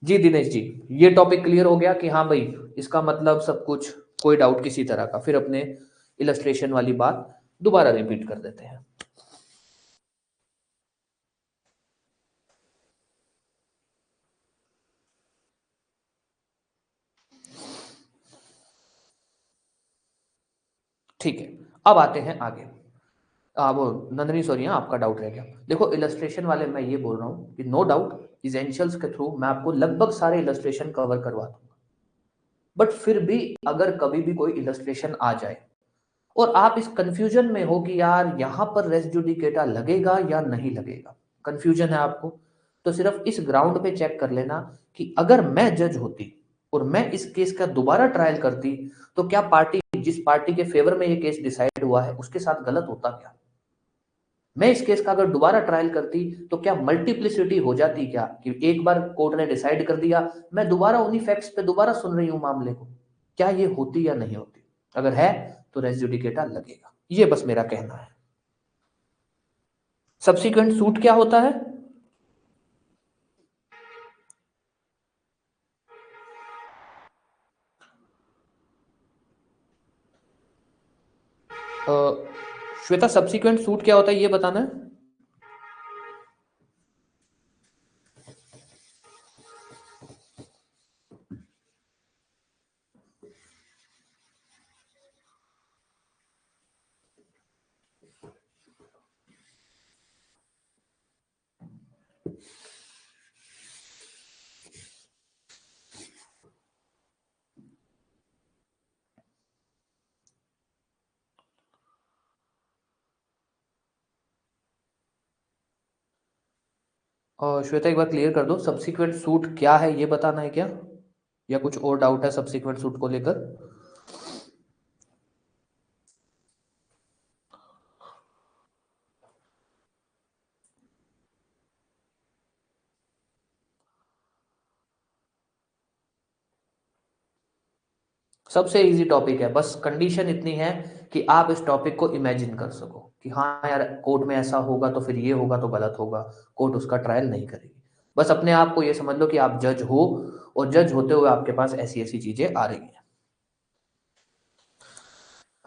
जी दिनेश जी, ये टॉपिक क्लियर हो गया कि हाँ भाई इसका मतलब सब कुछ, कोई डाउट किसी तरह का, फिर अपने इलस्ट्रेशन वाली बात दोबारा रिपीट कर देते हैं। ठीक है, अब आते हैं आगे। वो नंदनी सॉरी, हाँ आपका डाउट रह गया। देखो इलस्ट्रेशन वाले मैं ये बोल रहा हूँ कि नो डाउट इसेंशियल्स के थ्रू मैं आपको लगभग सारे इलस्ट्रेशन कवर करवा दूंगा, बट फिर भी अगर कभी भी कोई इलस्ट्रेशन आ जाए और आप इस कंफ्यूजन में हो कि यार यहां पर रेस जुडिकेटा लगेगा या नहीं लगेगा, कंफ्यूजन है आपको, तो सिर्फ इस ग्राउंड पे चेक कर लेना कि अगर मैं जज होती और मैं इस केस का दोबारा ट्रायल करती तो क्या पार्टी, जिस पार्टी के फेवर में ये केस डिसाइड हुआ है उसके साथ गलत होता क्या? मैं इस केस का अगर दोबारा ट्रायल करती तो क्या मल्टीप्लिसिटी हो जाती, क्या कि एक बार कोर्ट ने डिसाइड कर दिया, मैं दोबारा उन्हीं फैक्ट्स पे दोबारा सुन रही हूं मामले को, क्या ये होती या नहीं होती? अगर है तो रेस जुडिकेटा लगेगा। ये बस मेरा कहना है। सब्सिक्वेंट सूट क्या होता है? श्वेता, सब्सिक्वेंट सूट क्या होता है ये बताना है। श्वेता, एक बार क्लियर कर दो, सब्सिक्वेंट सूट क्या है ये बताना है क्या, या कुछ और डाउट है सब्सिक्वेंट सूट को लेकर? सबसे इजी टॉपिक है, बस कंडीशन इतनी है कि आप इस टॉपिक को इमेजिन कर सको कि हाँ यार कोर्ट में ऐसा होगा तो फिर ये होगा तो गलत होगा, कोर्ट उसका ट्रायल नहीं करेगी। बस अपने आप को ये समझ लो कि आप जज हो, और जज होते हुए आपके पास ऐसी ऐसी चीजें आ रही हैं।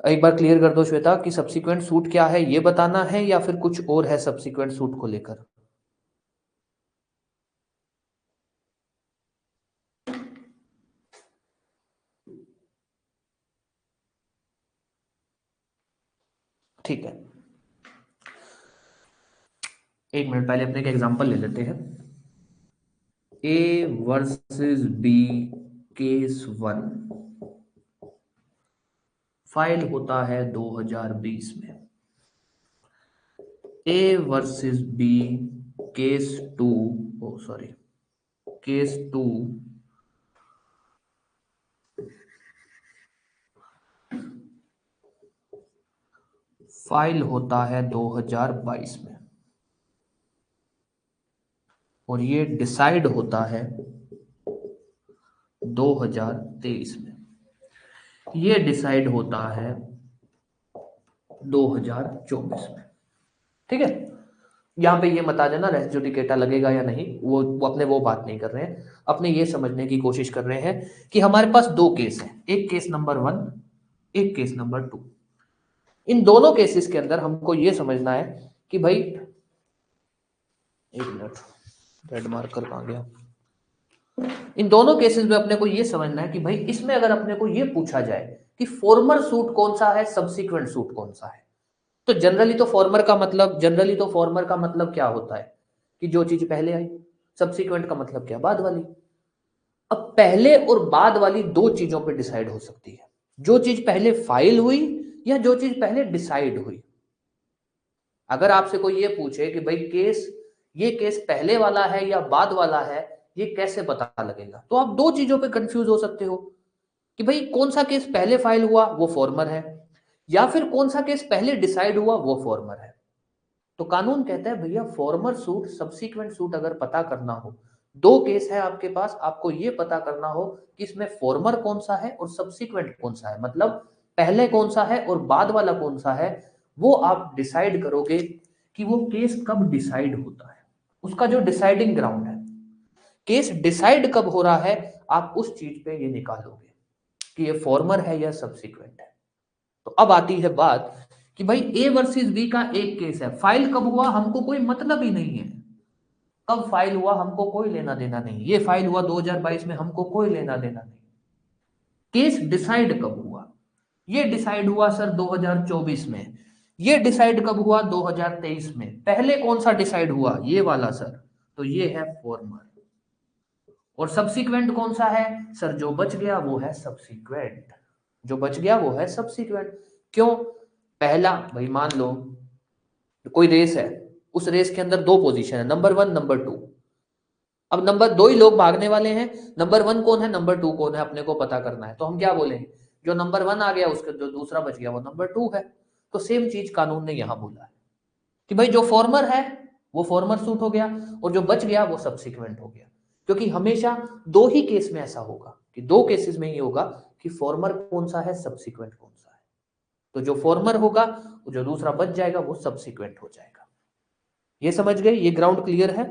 एक बार क्लियर कर दो श्वेता कि सब्सिक्वेंट सूट क्या है ये बताना है, या फिर कुछ और है सब्सिक्वेंट सूट को लेकर? ठीक है, एक मिनट, पहले अपने एक एग्जांपल ले लेते हैं। A versus B, case 1 file होता है 2020 में। A versus B, case 2, oh sorry, case 2 file होता है 2022 में, और ये डिसाइड होता है 2023 में। ये डिसाइड होता है 2024 में। ठीक है, यहां पे ये बता देना रेस जुडिकेटा लगेगा या नहीं, वो अपने वो बात नहीं कर रहे हैं, अपने ये समझने की कोशिश कर रहे हैं कि हमारे पास दो केस हैं, एक केस नंबर 1, एक केस नंबर 2। इन दोनों केसेस के अंदर हमको ये समझना है कि भाई, एक मिनट, रेड मार्कर कहां गया? इन दोनों केसेस में अपने को ये समझना है कि भाई इसमें अगर अपने को ये पूछा जाए कि फॉर्मर सूट कौन सा है, सब्सिक्वेंट सूट कौन सा है, तो जनरली तो फॉर्मर का मतलब क्या होता है कि जो चीज पहले आई। सब्सिक्वेंट का मतलब क्या, बाद वाली। अब पहले और बाद वाली दो चीजों पे डिसाइड हो सकती है, जो चीज पहले फाइल हुई या जो चीज पहले डिसाइड हुई। अगर आपसे कोई ये पूछे कि भाई ये केस पहले वाला है या बाद वाला है, ये कैसे पता लगेगा, तो आप दो चीजों पे कंफ्यूज हो सकते हो कि भाई कौन सा केस पहले फाइल हुआ वो फॉर्मर है, या फिर कौन सा केस पहले डिसाइड हुआ वो फॉर्मर है। तो कानून कहता है भैया फॉर्मर सूट सब्सीक्वेंट सूट अगर पता करना हो, दो केस है आपके पास, आपको ये पता करना हो कि इसमें फॉर्मर कौन सा है और सब्सीक्वेंट कौन सा है, मतलब पहले कौन सा है और बाद वाला कौन सा है, वो आप डिसाइड करोगे कि वो केस कब डिसाइड होता है, उसका जो डिसाइडिंग ग्राउंड है। केस डिसाइड कब हो रहा है, आप उस चीज पे ये निकालोगे कि ये फॉर्मर है या सब्सीक्वेंट है। तो अब आती है बात कि भाई ए वर्सेस बी का एक केस है, फाइल कब हुआ हमको कोई मतलब ही नहीं है, कब फाइल हुआ हमको कोई लेना देना नहीं, ये फाइल हुआ 2022 में, हमको कोई लेना देना नहीं। केस डिसाइड कब हुआ, ये डिसाइड हुआ सर 2024 में, ये डिसाइड कब हुआ 2023 में, पहले कौन सा डिसाइड हुआ, ये वाला सर, तो ये है फॉर्मर। और सब्सीक्वेंट कौन सा है सर, जो बच गया वो है सब्सीक्वेंट, जो बच गया वो है सब्सीक्वेंट। क्यों? पहला, भाई मान लो कोई रेस है, उस रेस के अंदर दो पोजीशन है, नंबर 1 नंबर 2। अब नंबर 2 ही लोग भागने वाले हैं, नंबर 1 कौन है नंबर 2 कौन है अपने को पता करना है, तो हम क्या बोलेंगे, जो नंबर 1 आ गया उसके जो दूसरा बच गया वो नंबर 2 है। तो सेम चीज कानून ने यहां बोला है कि भाई जो फॉर्मर है वो फॉर्मर सूट हो गया और जो बच गया वो सब्सिक्वेंट हो गया, क्योंकि हमेशा दो ही केस में ऐसा होगा कि दो केसेस में ही होगा कि फॉर्मर कौन सा है, सब्सिक्वेंट कौन सा है। तो जो फॉर्मर होगा, जो दूसरा बच जाएगा वो सब्सिक्वेंट हो जाएगा। ये समझ गए? ये ग्राउंड क्लियर है?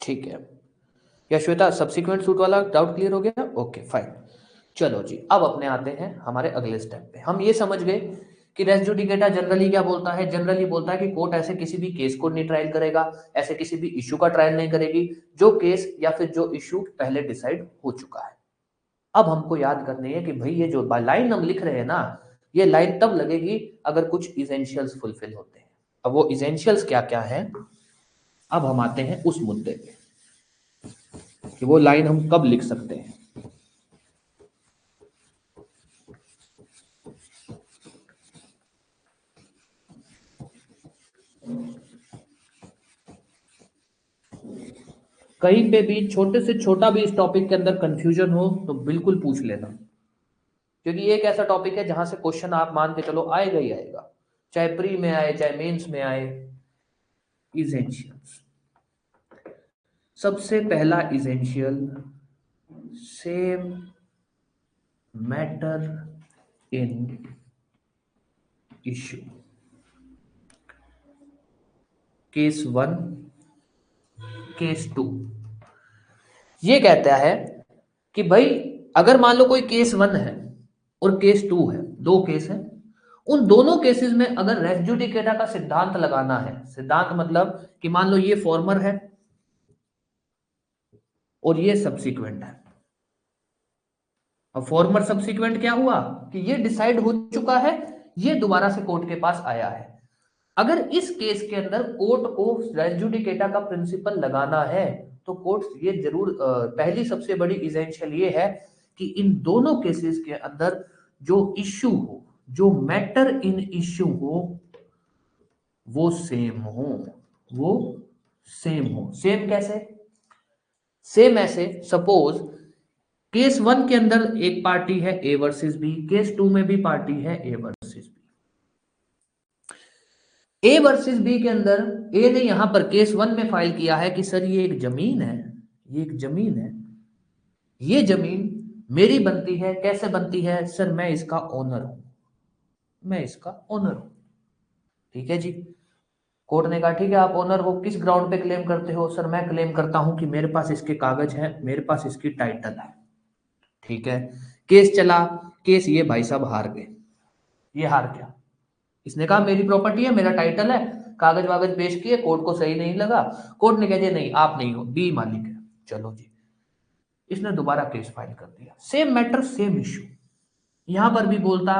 ठीक है। या श्वेता, सब्सिक्वेंट सूट वाला डाउट क्लियर हो गया? Okay fine. चलो जी, अब अपने आते हैं हमारे अगले स्टेप पे। हम ये समझ गए कि रेस जुडिकेटा जनरली क्या बोलता है, जनरली बोलता है कि कोर्ट ऐसे किसी भी केस को नहीं ट्रायल करेगा, ऐसे किसी भी इश्यू का ट्रायल नहीं करेगी जो केस या फिर जो इश्यू पहले डिसाइड हो चुका है। अब हमको याद करनी है कि भाई ये जो लाइन हम लिख रहे हैं ना, ये लाइन तब लगेगी अगर कुछ इसेंशियल्स फुलफिल होते हैं। अब वो इसेंशियल्स क्या क्या है, अब हम आते हैं उस मुद्दे पे कि वो लाइन हम कब लिख सकते हैं। कहीं पे भी छोटे से छोटा भी इस टॉपिक के अंदर कंफ्यूजन हो तो बिल्कुल पूछ लेना, क्योंकि ये एक ऐसा टॉपिक है जहां से क्वेश्चन आप मान के चलो आएगा ही आएगा, चाहे प्री में आए चाहे मेंस में आए। इसेंशियल्स, सबसे पहला essential, same matter in issue. Case 1, case 2 ये कहता है कि भाई अगर मान लो कोई केस 1 है और केस 2 है, दो केस है, उन दोनों केसेस में अगर रेस जुडिकेटा का सिद्धांत लगाना है, सिद्धांत मतलब कि मान लो ये फॉर्मर है और ये सब्सिक्वेंट है। अब फॉर्मर सब्सिक्वेंट क्या हुआ कि ये डिसाइड हो चुका है, ये दोबारा से कोर्ट के पास आया है। अगर इस केस के अंदर कोर्ट को रेस जुडिकेटा का प्रिंसिपल लगाना है तो कोर्ट ये जरूर पहली सबसे बड़ी इसेंशियल ये है कि इन दोनों केसेस के अंदर जो इश्यू हो, जो मैटर इन इश्यू हो, वो सेम हो। वो सेम हो। सेम कैसे? सेम ऐसे, सपोज केस 1 के अंदर एक पार्टी है ए वर्सेस बी, केस 2 में भी पार्टी है A versus B. A versus B के अंदर ए ने यहां पर केस 1 में फाइल किया है कि सर ये एक जमीन है, ये एक जमीन है, ये जमीन मेरी बनती है। कैसे बनती है? सर मैं इसका ओनर हूं, मैं इसका ओनर हूं। ठीक है जी। कोर्ट ने कहा ठीक है आप ओनर हो, किस ग्राउंड पे क्लेम करते हो? सर मैं क्लेम करता हूं कि मेरे पास इसके कागज है, मेरे पास इसकी टाइटल है। ठीक है, केस चला, केस ये भाई साहब हार गए, ये हार गया। इसने कहा मेरी प्रॉपर्टी है, मेरा टाइटल है, कागज वागज पेश किए, कोर्ट को सही नहीं लगा, कोर्ट ने कह दिया नहीं आप नहीं हो, बी मालिक है। चलो जी, इसने दोबारा केस फाइल कर दिया, सेम मैटर सेम इश्यू। यहां पर भी बोलता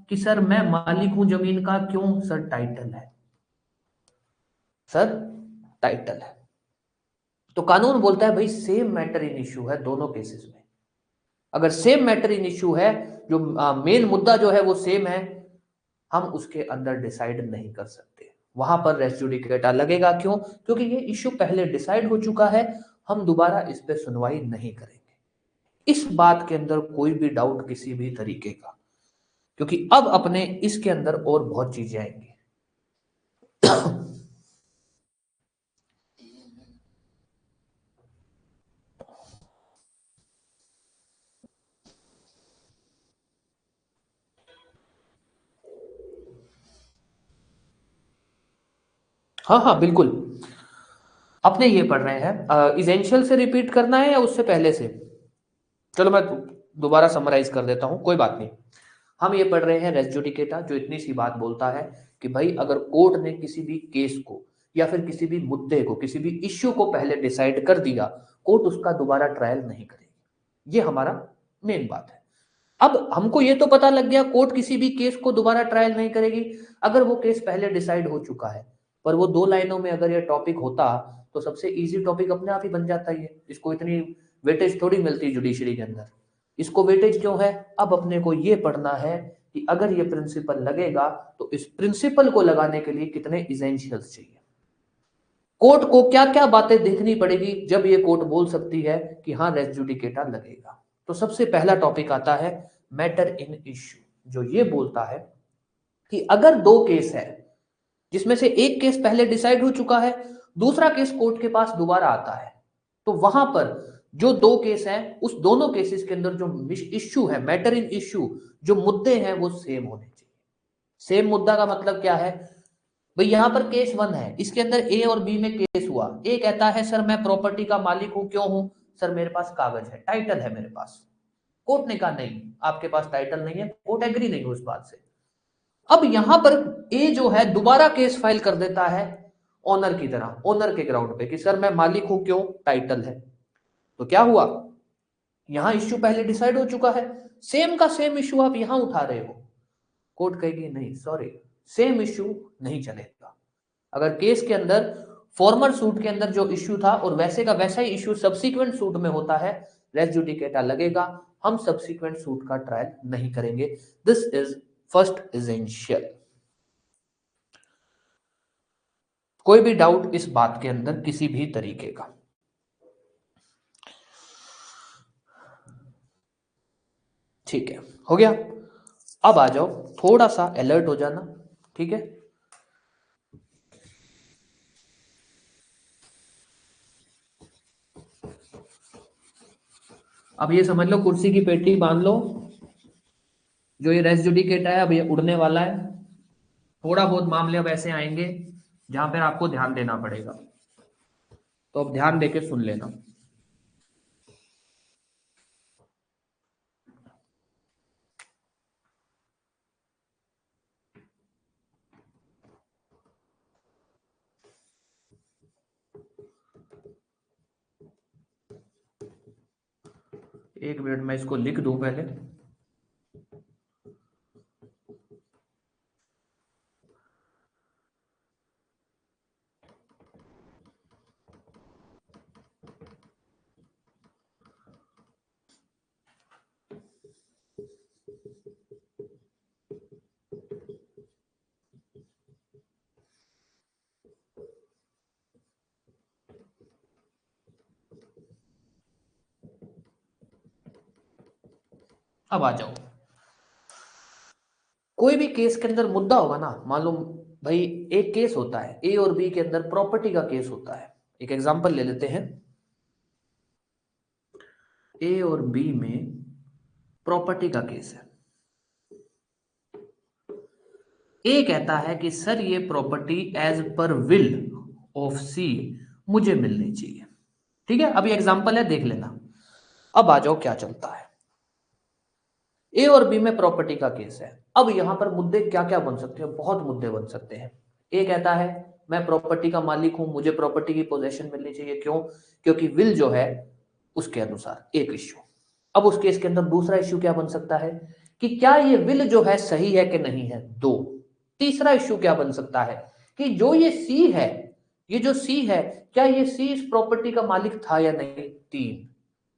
कि सर मैं मालिक हूं जमीन का, क्यों? सर टाइटल है, सर टाइटल है। तो कानून बोलता है भाई सेम मैटर इन इश्यू है दोनों केसेस में। अगर सेम मैटर इन इश्यू है, जो मेन मुद्दा जो है वो सेम है, हम उसके अंदर डिसाइड नहीं कर सकते, वहां पर रेस जुडिकेटा लगेगा। क्यों? क्योंकि ये इश्यू पहले डिसाइड हो चुका है, हम दोबारा इस पे सुनवाई नहीं करेंगे। इस बात के अंदर कोई भी डाउट किसी भी तरीके का, क्योंकि अब अपने इसके अंदर और बहुत चीजें आएंगी। हाँ हाँ बिल्कुल। अपने ये पढ़ रहे हैं, इसेंशियल से रिपीट करना है या उससे पहले से? चलो मैं दोबारा समराइज कर देता हूं, कोई बात नहीं। हम ये पढ़ रहे हैं रेस जुडिकेटा, जो इतनी सी बात बोलता है कि भाई अगर कोर्ट ने किसी भी केस को या फिर किसी भी मुद्दे को, किसी भी इश्यू को पहले डिसाइड कर दिया, कोर्ट उसका दोबारा ट्रायल नहीं करेगी। ये हमारा मेन बात है। अब हमको ये तो पता लग गया कोर्ट किसी भी केस को दोबारा ट्रायल नहीं करेगी अगर वो केस पहले डिसाइड हो चुका है। पर वो दो लाइनों में अगर ये टॉपिक होता तो सबसे इजी टॉपिक अपने आप ही बन जाता है। इसको इतनी वेटेज थोड़ी मिलती है जुडिशरी के अंदर। इसको वेटेज क्यों है? अब अपने को ये पढ़ना है कि अगर ये प्रिंसिपल लगेगा तो इस प्रिंसिपल को लगाने के लिए कितने इसेंशियल्स चाहिए, कोर्ट को क्या क्या बातें देखनी पड़ेगी जब ये कोर्ट बोल सकती है कि हाँ रेस जुडिकेटा लगेगा। तो सबसे पहला टॉपिक आता है मैटर इन इश्यू, जो ये बोलता है कि अगर दो केस है जिसमें से एक केस पहले डिसाइड हो चुका है, दूसरा केस कोर्ट के पास दोबारा आता है, तो वहां पर जो दो केस हैं उस दोनों केसेस के अंदर जो इश्यू है, मैटर इन इश्यू, जो मुद्दे हैं वो सेम होने चाहिए। सेम मुद्दा का मतलब क्या है भाई? यहां पर केस 1 है, इसके अंदर ए और बी में केस हुआ। ए कहता है सर मैं प्रॉपर्टी का मालिक हूं, क्यों हूं? सर मेरे पास कागज है, टाइटल है मेरे पास। कोर्ट ने कहा नहीं, आपके पास टाइटल नहीं है, कोर्ट एग्री नहीं उस बात से। अब यहां पर ए जो है दोबारा केस फाइल कर देता है ओनर की तरह, ओनर के ग्राउंड पे कि सर मैं मालिक हूं, क्यों? टाइटल है। तो क्या हुआ? यहां इश्यू पहले डिसाइड हो चुका है, सेम का सेम इश्यू आप यहां उठा रहे हो। कोर्ट कहेगी नहीं सॉरी, सेम इश्यू नहीं चलेगा। अगर केस के अंदर फॉर्मर सूट के अंदर जो इश्यू था और वैसे का वैसा ही इश्यू सब्सिक्वेंट सूट में होता है, रेस जुडिकेटा लगेगा। हम सब्सिक्वेंट सूट का ट्रायल नहीं करेंगे। This is first essential. कोई भी डाउट इस बात के अंदर किसी भी तरीके का? ठीक है, हो गया। अब आ जाओ, थोड़ा सा अलर्ट हो जाना, ठीक है? अब ये समझ लो कुर्सी की पेटी बांध लो, जो ये रेस जुडिकेटा है अब ये उड़ने वाला है। थोड़ा बहुत मामले अब ऐसे आएंगे जहां पर आपको ध्यान देना पड़ेगा, तो अब ध्यान देके सुन लेना। एक मिनट मैं इसको लिख दूं पहले। अब आ जाओ, कोई भी केस के अंदर मुद्दा होगा ना, मालूम भाई एक केस होता है ए और बी के अंदर, प्रॉपर्टी का केस होता है। एक एग्जांपल ले लेते हैं, ए और बी में प्रॉपर्टी का केस है। ए कहता है कि सर ये property as per will of C मुझे मिलनी चाहिए। ठीक है, अभी एग्जांपल है, देख लेना। अब आ जाओ क्या चलता है। ए और बी में प्रॉपर्टी का केस है। अब यहां पर मुद्दे क्या क्या बन सकते हैं? बहुत मुद्दे बन सकते हैं। ए कहता है मैं प्रॉपर्टी का मालिक हूं, मुझे प्रॉपर्टी की पोजेशन मिलनी चाहिए, क्यों? क्योंकि विल जो है उसके अनुसार, एक इश्यू। अब उस केस के अंदर दूसरा इश्यू क्या बन सकता है कि क्या ये विल जो है सही है कि नहीं है, दो। तीसरा इश्यू क्या बन सकता है कि जो ये सी है, ये जो सी है, क्या ये सी इस प्रॉपर्टी का मालिक था या नहीं, तीन।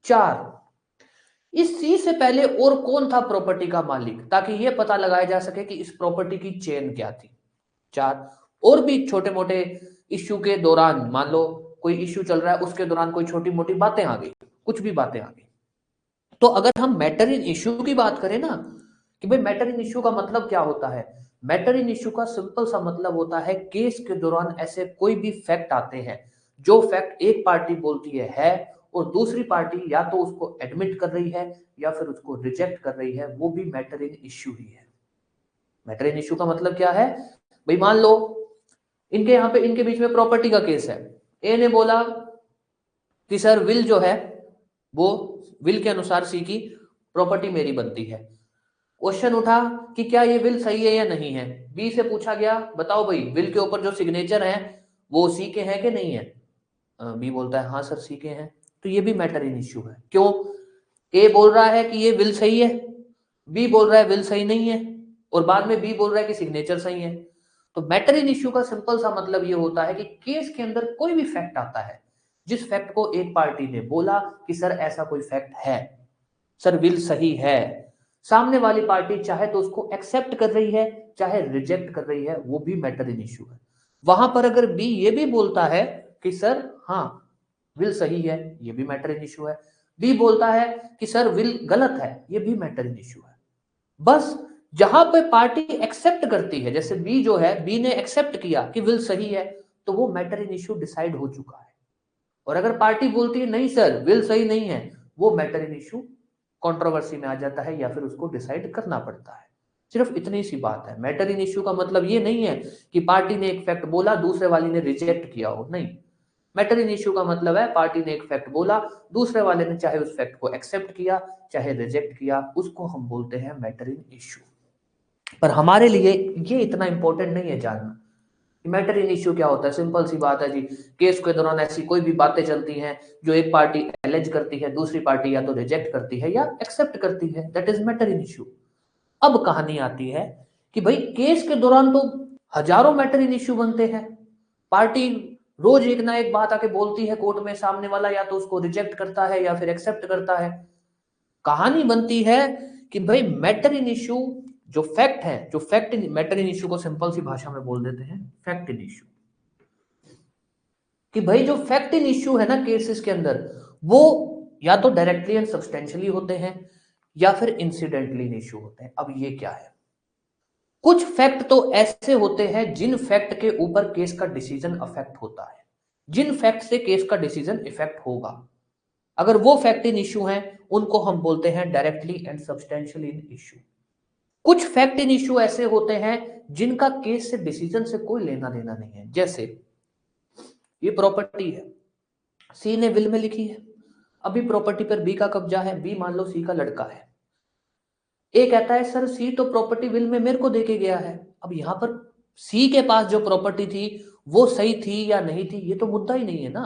चार, इस सी से पहले और कौन था प्रॉपर्टी का मालिक, ताकि यह पता लगाया जा सके कि इस प्रॉपर्टी की चेन क्या थी। चार, और भी छोटे मोटे इश्यू के दौरान, मान लो कोई इश्यू चल रहा है उसके दौरान कोई छोटी मोटी बातें आ गई, कुछ भी बातें आ गई। तो अगर हम मैटर इन इश्यू की बात करें ना, कि भाई मैटर इन इश्यू का मतलब क्या होता है? मैटर इन इश्यू का सिंपल सा मतलब होता है केस के दौरान ऐसे कोई भी फैक्ट आते हैं जो फैक्ट एक पार्टी बोलती है और दूसरी पार्टी या तो उसको एडमिट कर रही है या फिर उसको रिजेक्ट कर रही है, वो भी मैटर इन इश्यू ही है। मैटर इन इश्यू का मतलब क्या है भाई? मान लो इनके यहां पे इनके बीच में प्रॉपर्टी का केस है। ए ने बोला कि सर विल जो है वो, विल के अनुसार सी की प्रॉपर्टी मेरी बनती है। क्वेश्चन उठा कि क्या ये विल सही है या नहीं है। बी से पूछा गया बताओ भाई विल के ऊपर जो सिग्नेचर है वो सी के हैं कि नहीं है। बी बोलता है हाँ सर सी के हैं। तो ये भी मैटर इन इश्यू है। क्यों? ए बोल रहा है कि ये विल सही है, बी बोल रहा है विल सही नहीं है, और बाद में बी बोल रहा है कि सिग्नेचर सही है। तो मैटर इन इश्यू का सिंपल सा मतलब ये होता है कि केस के अंदर कोई भी फैक्ट आता है, जिस फैक्ट को एक पार्टी ने बोला कि सर ऐसा कोई फैक्ट है, सर विल सही है, सामने वाली पार्टी चाहे तो उसको एक्सेप्ट कर रही है चाहे रिजेक्ट कर रही है, वो भी मैटर इन इश्यू है। वहां पर अगर बी ये भी बोलता है कि सर हाँ विल सही है, ये भी मैटर इन इश्यू है, बी बोलता है कि सर विल गलत है, ये भी मैटर इन इश्यू है। बस जहां पे पार्टी एक्सेप्ट करती है, जैसे बी जो है, बी ने एक्सेप्ट किया कि विल सही है, तो वो मैटर इन इश्यू डिसाइड हो चुका है। और अगर पार्टी बोलती है नहीं सर विल सही नहीं है, वो मैटर इन इश्यू कंट्रोवर्सी में आ जाता है या फिर उसको डिसाइड करना पड़ता है। सिर्फ इतनी सी बात है। मैटर इन इश्यू का मतलब ये नहीं है कि पार्टी ने एक फैक्ट बोला दूसरे वाली ने रिजेक्ट किया हो, नहीं। मैटर इन इश्यू का मतलब है पार्टी ने एक फैक्ट बोला, दूसरे वाले ने चाहे उस फैक्ट को एक्सेप्ट किया चाहे रिजेक्ट किया, उसको हम बोलते हैं मैटर इन इश्यू। पर हमारे लिए ये इतना इंपॉर्टेंट नहीं है जानना मैटर इन इश्यू क्या होता है। सिंपल सी बात है जी, केस के दौरान ऐसी कोई भी बातें चलती हैं जो एक पार्टी एलेज करती है, दूसरी पार्टी या तो रिजेक्ट करती है या एक्सेप्ट करती है, that is matter in issue. अब कहानी आती है कि भाई केस के दौरान तो हजारों मैटर इन इश्यू बनते हैं, पार्टी रोज एक ना एक बात आके बोलती है कोर्ट में, सामने वाला या तो उसको रिजेक्ट करता है या फिर एक्सेप्ट करता है। कहानी बनती है कि भाई मैटर इन इश्यू जो फैक्ट है, जो फैक्ट मैटर इन इश्यू को सिंपल सी भाषा में बोल देते हैं फैक्ट इन इश्यू, कि भाई जो फैक्ट इन इश्यू है ना केसेस के अंदर, वो या तो डायरेक्टली एंड सब्सटेंशियली होते हैं या फिर इंसिडेंटली इन इश्यू होते हैं। अब ये क्या है, कुछ फैक्ट तो ऐसे होते हैं जिन फैक्ट के ऊपर केस का डिसीजन अफेक्ट होता है, जिन फैक्ट से केस का डिसीजन इफेक्ट होगा, अगर वो फैक्ट इन इश्यू हैं उनको हम बोलते हैं directly and substantially in issue. कुछ फैक्ट इन इश्यू ऐसे होते हैं जिनका केस से डिसीजन से कोई लेना देना नहीं है। जैसे ये प्रॉपर्टी है, सी ने विल में लिखी है, अभी प्रॉपर्टी पर बी का कब्जा है, बी मान लो सी का लड़का है। ए कहता है सर सी तो प्रॉपर्टी विल में मेरे को देके गया है। अब यहां पर सी के पास जो प्रॉपर्टी थी वो सही थी या नहीं थी, ये तो मुद्दा ही नहीं है ना,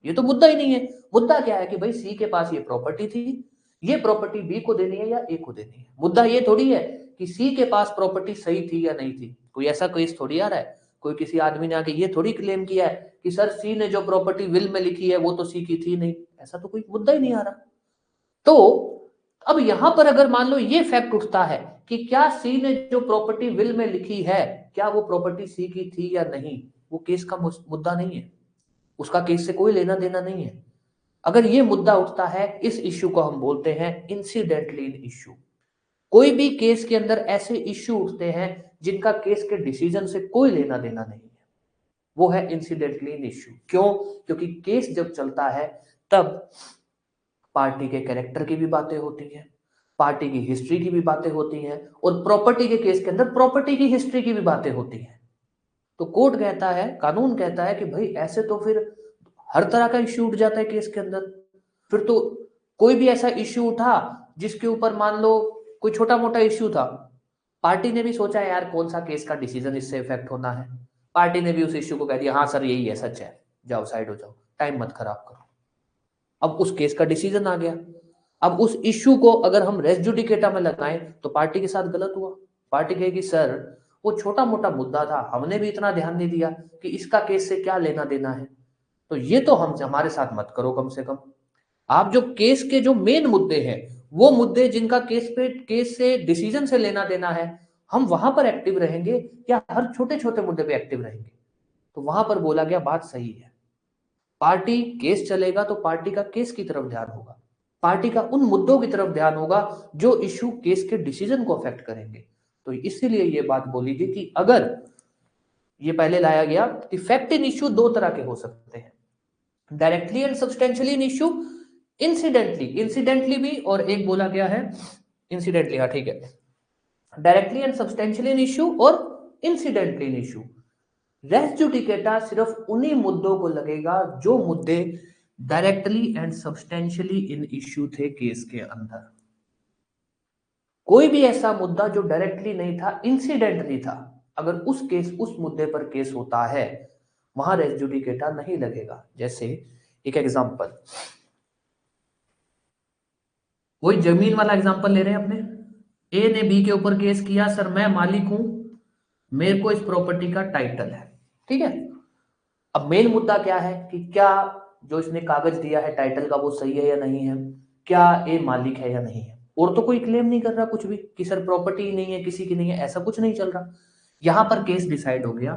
ये तो मुद्दा ही नहीं है। मुद्दा क्या है कि भाई सी के पास ये प्रॉपर्टी थी, ये प्रॉपर्टी बी को देनी है या ए को देनी है। मुद्दा ये थोड़ी है कि सी के पास प्रॉपर्टी सही थी या नहीं थी। कोई ऐसा केस थोड़ी आ रहा है, कोई किसी आदमी ने आके ये थोड़ी क्लेम किया है कि सर सी ने जो प्रॉपर्टी विल में लिखी है वो तो सी की थी नहीं, ऐसा तो कोई मुद्दा ही नहीं आ रहा। तो अब यहां पर अगर मान लो ये फैक्ट उठता है कि क्या सी ने जो प्रॉपर्टी विल में लिखी है क्या वो प्रॉपर्टी सी की थी या नहीं, वो केस का मुद्दा नहीं है, उसका केस से कोई लेना देना नहीं है। अगर ये मुद्दा उठता है, इस इश्यू को हम बोलते हैं इंसिडेंटली इन इश्यू। कोई भी केस के अंदर ऐसे इश्यू उठते हैं जिनका केस के डिसीजन से कोई लेना देना नहीं है, वो है इंसिडेंटली इन इश्यू। क्यों? क्योंकि केस जब चलता है तब पार्टी के कैरेक्टर की भी बातें होती हैं, पार्टी की हिस्ट्री की भी बातें होती हैं, और प्रॉपर्टी के केस के अंदर प्रॉपर्टी की हिस्ट्री की भी बातें होती हैं। तो कोर्ट कहता है, कानून कहता है कि भाई ऐसे तो फिर हर तरह का इश्यू उठ जाता है केस के अंदर। फिर तो कोई भी ऐसा इश्यू उठा जिसके ऊपर मान लो कोई छोटा मोटा इश्यू था, पार्टी ने भी सोचा यार कौन सा केस का डिसीजन इससे इफेक्ट होना है, पार्टी ने भी उस इश्यू को कह दिया हाँ सर यही है, सच है, जाओ साइड हो जाओ, टाइम मत खराब करो। अब उस केस का डिसीजन आ गया। अब उस इश्यू को अगर हम रेस जुडिकेटा में लगाएं तो पार्टी के साथ गलत हुआ। पार्टी कहेगी सर वो छोटा मोटा मुद्दा था, हमने भी इतना ध्यान नहीं दिया कि इसका केस से क्या लेना देना है, तो ये तो हम हमारे साथ मत करो। कम से कम आप जो केस के जो मेन मुद्दे हैं, वो मुद्दे जिनका केस से डिसीजन से लेना देना है, हम वहां पर एक्टिव रहेंगे या हर छोटे छोटे मुद्दे पे एक्टिव रहेंगे। तो वहां पर बोला गया बात सही है, पार्टी केस चलेगा तो पार्टी का केस की तरफ ध्यान होगा, पार्टी का उन मुद्दों की तरफ ध्यान होगा जो इश्यू केस के डिसीजन को अफेक्ट करेंगे। तो इसीलिए ये बात बोली गई कि अगर ये पहले लाया गया कि फैक्ट इन इश्यू दो तरह के हो सकते हैं, directly and substantially in issue, incidentally भी, और एक बोला गया है इंसिडेंटली, हाँ ठीक है, directly and substantially in issue और इंसिडेंटली इन इश्यू। रेस जुडिकेटा सिर्फ उन्हीं मुद्दों को लगेगा जो मुद्दे directly and substantially in issue थे केस के अंदर। कोई भी ऐसा मुद्दा जो डायरेक्टली नहीं था, इंसिडेंटली था, अगर उस मुद्दे पर केस होता है वहां रेस जुडिकेटा नहीं लगेगा। जैसे एक एग्जांपल, वही जमीन वाला एग्जांपल ले रहे हैं अपने, ए ने बी के ऊपर केस किया, सर मैं मालिक हूं, मेरे को इस प्रॉपर्टी का टाइटल है, ठीक है। अब मेन मुद्दा क्या है कि क्या जो इसने कागज दिया है टाइटल का वो सही है या नहीं है, क्या ए मालिक है या नहीं है। और तो कोई क्लेम नहीं कर रहा कुछ भी कि सर प्रॉपर्टी नहीं है, किसी की नहीं है, ऐसा कुछ नहीं चल रहा। यहां पर केस डिसाइड हो गया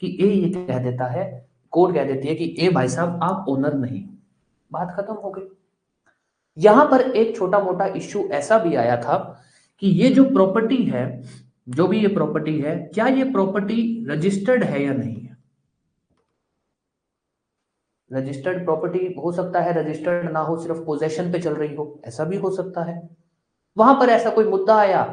कि ए ये कह देता है, कोर्ट कह देती है कि ए भाई साहब आप ओनर नहीं, बात खत्म हो गई। यहां पर एक छोटा मोटा इश्यू ऐसा भी आया था कि ये जो प्रॉपर्टी है, जो भी ये प्रॉपर्टी है, क्या ये प्रॉपर्टी रजिस्टर्ड है या नहीं है। रजिस्टर्ड प्रॉपर्टी हो सकता है रजिस्टर्ड ना हो, सिर्फ पोजेशन पे चल रही हो, ऐसा भी हो सकता है। वहां पर ऐसा कोई मुद्दा आया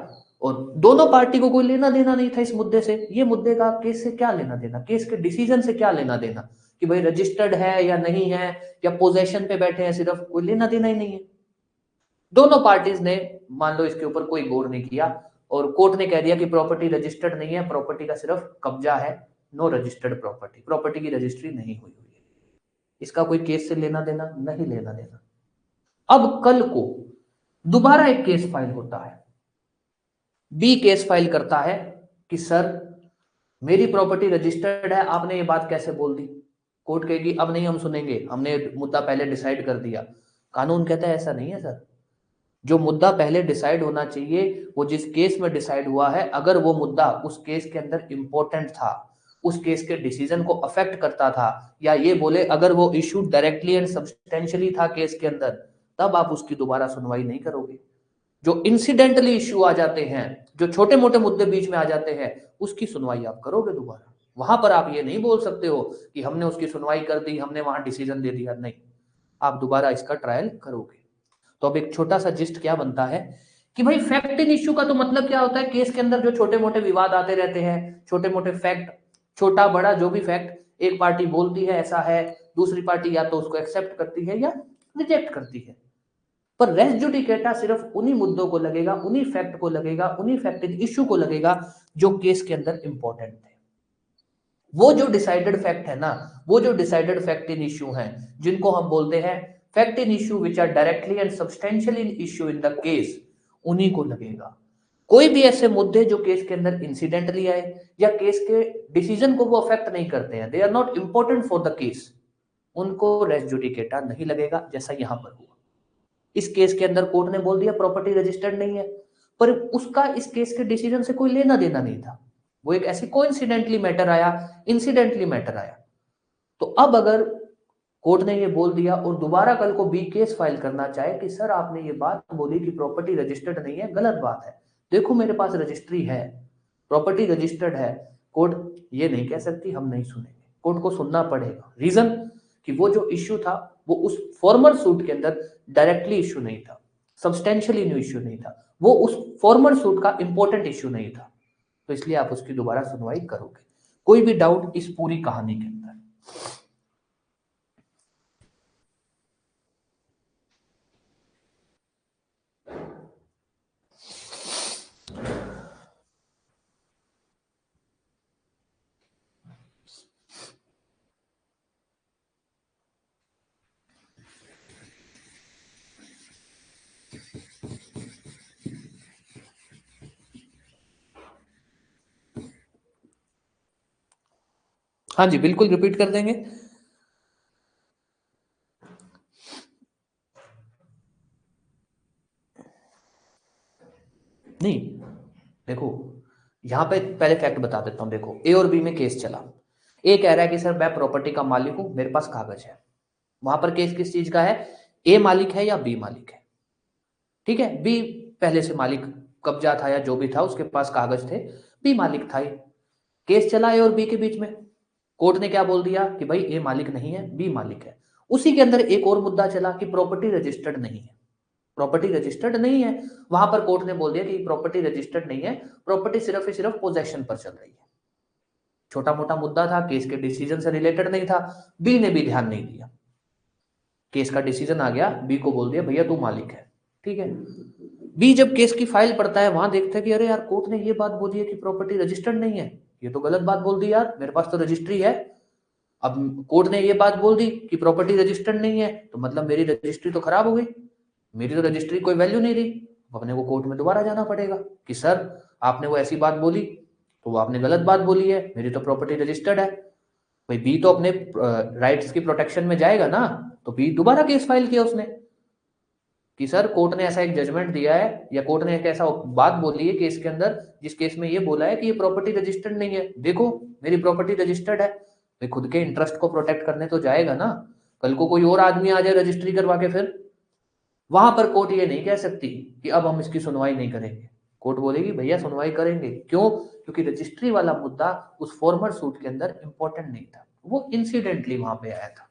और दोनों पार्टी को कोई लेना देना नहीं था इस मुद्दे से। ये मुद्दे का केस से क्या लेना देना, केस के डिसीजन से क्या लेना देना कि भाई रजिस्टर्ड है या नहीं है, या पोजेशन पे बैठे हैं, सिर्फ कोई लेना देना ही नहीं है। दोनों पार्टीज ने मान लो इसके ऊपर कोई गौर नहीं किया और कोर्ट ने कह दिया कि प्रॉपर्टी रजिस्टर्ड नहीं है, प्रॉपर्टी का सिर्फ कब्जा है, नो रजिस्टर्ड प्रॉपर्टी, प्रॉपर्टी की रजिस्ट्री नहीं हुई हुई है। इसका कोई केस से लेना देना नहीं, लेना देना। अब कल को दोबारा एक केस फाइल होता है, बी केस फाइल करता है कि सर मेरी प्रॉपर्टी रजिस्टर्ड है, आपने ये बात कैसे बोल दी। कोर्ट कहेगी अब नहीं हम सुनेंगे, हमने मुद्दा पहले डिसाइड कर दिया। कानून कहता है ऐसा नहीं है सर, जो मुद्दा पहले डिसाइड होना चाहिए वो जिस केस में डिसाइड हुआ है, अगर वो मुद्दा उस केस के अंदर इंपॉर्टेंट था, उस केस के डिसीजन को अफेक्ट करता था, या ये बोले अगर वो इशू डायरेक्टली एंड सब्सटेंशियली था केस के अंदर, तब आप उसकी दोबारा सुनवाई नहीं करोगे। जो इंसिडेंटली इश्यू आ जाते हैं, जो छोटे मोटे मुद्दे बीच में आ जाते हैं, उसकी सुनवाई आप करोगे दोबारा। वहां पर आप ये नहीं बोल सकते हो कि हमने उसकी सुनवाई कर दी, हमने वहां डिसीजन दे दिया, नहीं, आप दोबारा इसका ट्रायल करोगे। तो अब एक छोटा सा जिस्ट क्या बनता है कि भाई फैक्ट इन इश्यू का तो मतलब क्या होता है, केस के अंदर जो छोटे मोटे विवाद आते रहते हैं, छोटे मोटे फैक्ट, छोटा बड़ा जो भी फैक्ट एक पार्टी बोलती है ऐसा है, दूसरी पार्टी या तो उसको एक्सेप्ट करती है या रिजेक्ट करती है। पर रेस जुडिकेटा सिर्फ उन्हीं मुद्दों को लगेगा, उन्हीं फैक्ट को लगेगा, उन्हीं फैक्ट इन इश्यू को लगेगा जो केस के अंदर इंपॉर्टेंट थे। वो जो डिसाइडेड फैक्ट है ना, वो जो डिसाइडेड फैक्ट इन इश्यू हैं, जिनको हम बोलते हैं fact in issue which are directly and substantially in issue in the case, उन्हीं को लगेगा। कोई भी ऐसे मुद्दे जो केस के अंदर इंसिडेंटली आए या केस के डिसीजन को वो अफेक्ट नहीं करते हैं, they are not important for the case, उनको रेस जुडिकेटा नहीं लगेगा, जैसा यहां पर हुआ। इस केस के अंदर कोर्ट ने बोल दिया प्रॉपर्टी रजिस्टर्ड नहीं है, पर उसका इस केस के डिसीजन से कोई लेना देना नहीं था, वो एक ऐसे कोइंसिडेंटली मैटर आया, इंसिडेंटली मैटर आया। तो अब अगर कोर्ट ने ये बोल दिया और दोबारा कल को बी केस फाइल करना चाहे कि सर आपने ये बात बोली कि प्रॉपर्टी रजिस्टर्ड नहीं है, गलत बात है, देखो मेरे पास रजिस्ट्री है, प्रॉपर्टी रजिस्टर्ड है, कोर्ट ये नहीं कह सकती हम नहीं सुनेंगे, कोर्ट को सुनना पड़ेगा। रीजन कि वो जो इश्यू था वो उस फॉर्मर सूट के अंदर डायरेक्टली इश्यू नहीं था, सब्सटेंशियली न्यू इश्यू नहीं था, वो उस फॉर्मर सूट का इंपॉर्टेंट इश्यू नहीं था, तो इसलिए आप उसकी दोबारा सुनवाई करोगे। कोई भी डाउट इस पूरी कहानी के अंदर? हाँ जी बिल्कुल रिपीट कर देंगे। नहीं देखो, यहां पे पहले फैक्ट बता देता हूं। देखो ए और बी में केस चला, ए कह रहा है कि सर मैं प्रॉपर्टी का मालिक हूं, मेरे पास कागज है। वहां पर केस किस चीज का है, ए मालिक है या बी मालिक है, ठीक है। बी पहले से मालिक, कब्जा था या जो भी था, उसके पास कागज थे, बी मालिक था। केस चला ए और बी के बीच में, कोर्ट ने क्या बोल दिया कि भाई ए मालिक नहीं है, बी मालिक है। उसी के अंदर एक और मुद्दा चला कि प्रॉपर्टी रजिस्टर्ड नहीं है, प्रॉपर्टी रजिस्टर्ड नहीं है। वहां पर कोर्ट ने बोल दिया कि प्रॉपर्टी रजिस्टर्ड नहीं है, प्रॉपर्टी सिर्फ ही सिर्फ पोजेशन पर चल रही है। छोटा मोटा मुद्दा था, केस के डिसीजन से रिलेटेड नहीं था, बी ने भी ध्यान नहीं दिया, केस का डिसीजन आ गया, बी को बोल दिया भैया तू मालिक है, ठीक है। बी जब केस की फाइल पढ़ता है, वहां देखता है कि अरे यार कोर्ट ने ये बात बोली है कि प्रॉपर्टी रजिस्टर्ड नहीं है, ये तो गलत बात बोल दी यार, मेरे पास तो रजिस्ट्री है। अब कोर्ट ने ये बात बोल दी कि प्रॉपर्टी रजिस्टर्ड नहीं है, तो मतलब मेरी रजिस्ट्री तो खराब हो गई, मेरी तो रजिस्ट्री कोई वैल्यू नहीं रही। अपने को कोर्ट में दोबारा जाना पड़ेगा कि सर आपने वो ऐसी बात बोली तो वो आपने गलत बात बोली है, मेरी तो प्रॉपर्टी रजिस्टर्ड है। भाई बी तो अपने राइट्स की प्रोटेक्शन में जाएगा ना, तो बी दोबारा केस फाइल किया उसने कि सर कोर्ट ने ऐसा एक जजमेंट दिया है या कोर्ट ने एक ऐसा बात बोली है केस के अंदर जिस केस में ये बोला है कि ये प्रॉपर्टी रजिस्टर्ड नहीं है, देखो मेरी प्रॉपर्टी रजिस्टर्ड है। भाई खुद के इंटरेस्ट को प्रोटेक्ट करने तो जाएगा ना, कल को कोई और आदमी आ जाए रजिस्ट्री करवा के, फिर वहां पर कोर्ट ये नहीं कह सकती कि अब हम इसकी सुनवाई नहीं करेंगे। कोर्ट बोलेगी भैया सुनवाई करेंगे, क्यों? क्योंकि रजिस्ट्री वाला मुद्दा उस फॉर्मर सूट के अंदर इंपॉर्टेंट नहीं था, वो इंसिडेंटली वहां पे आया था,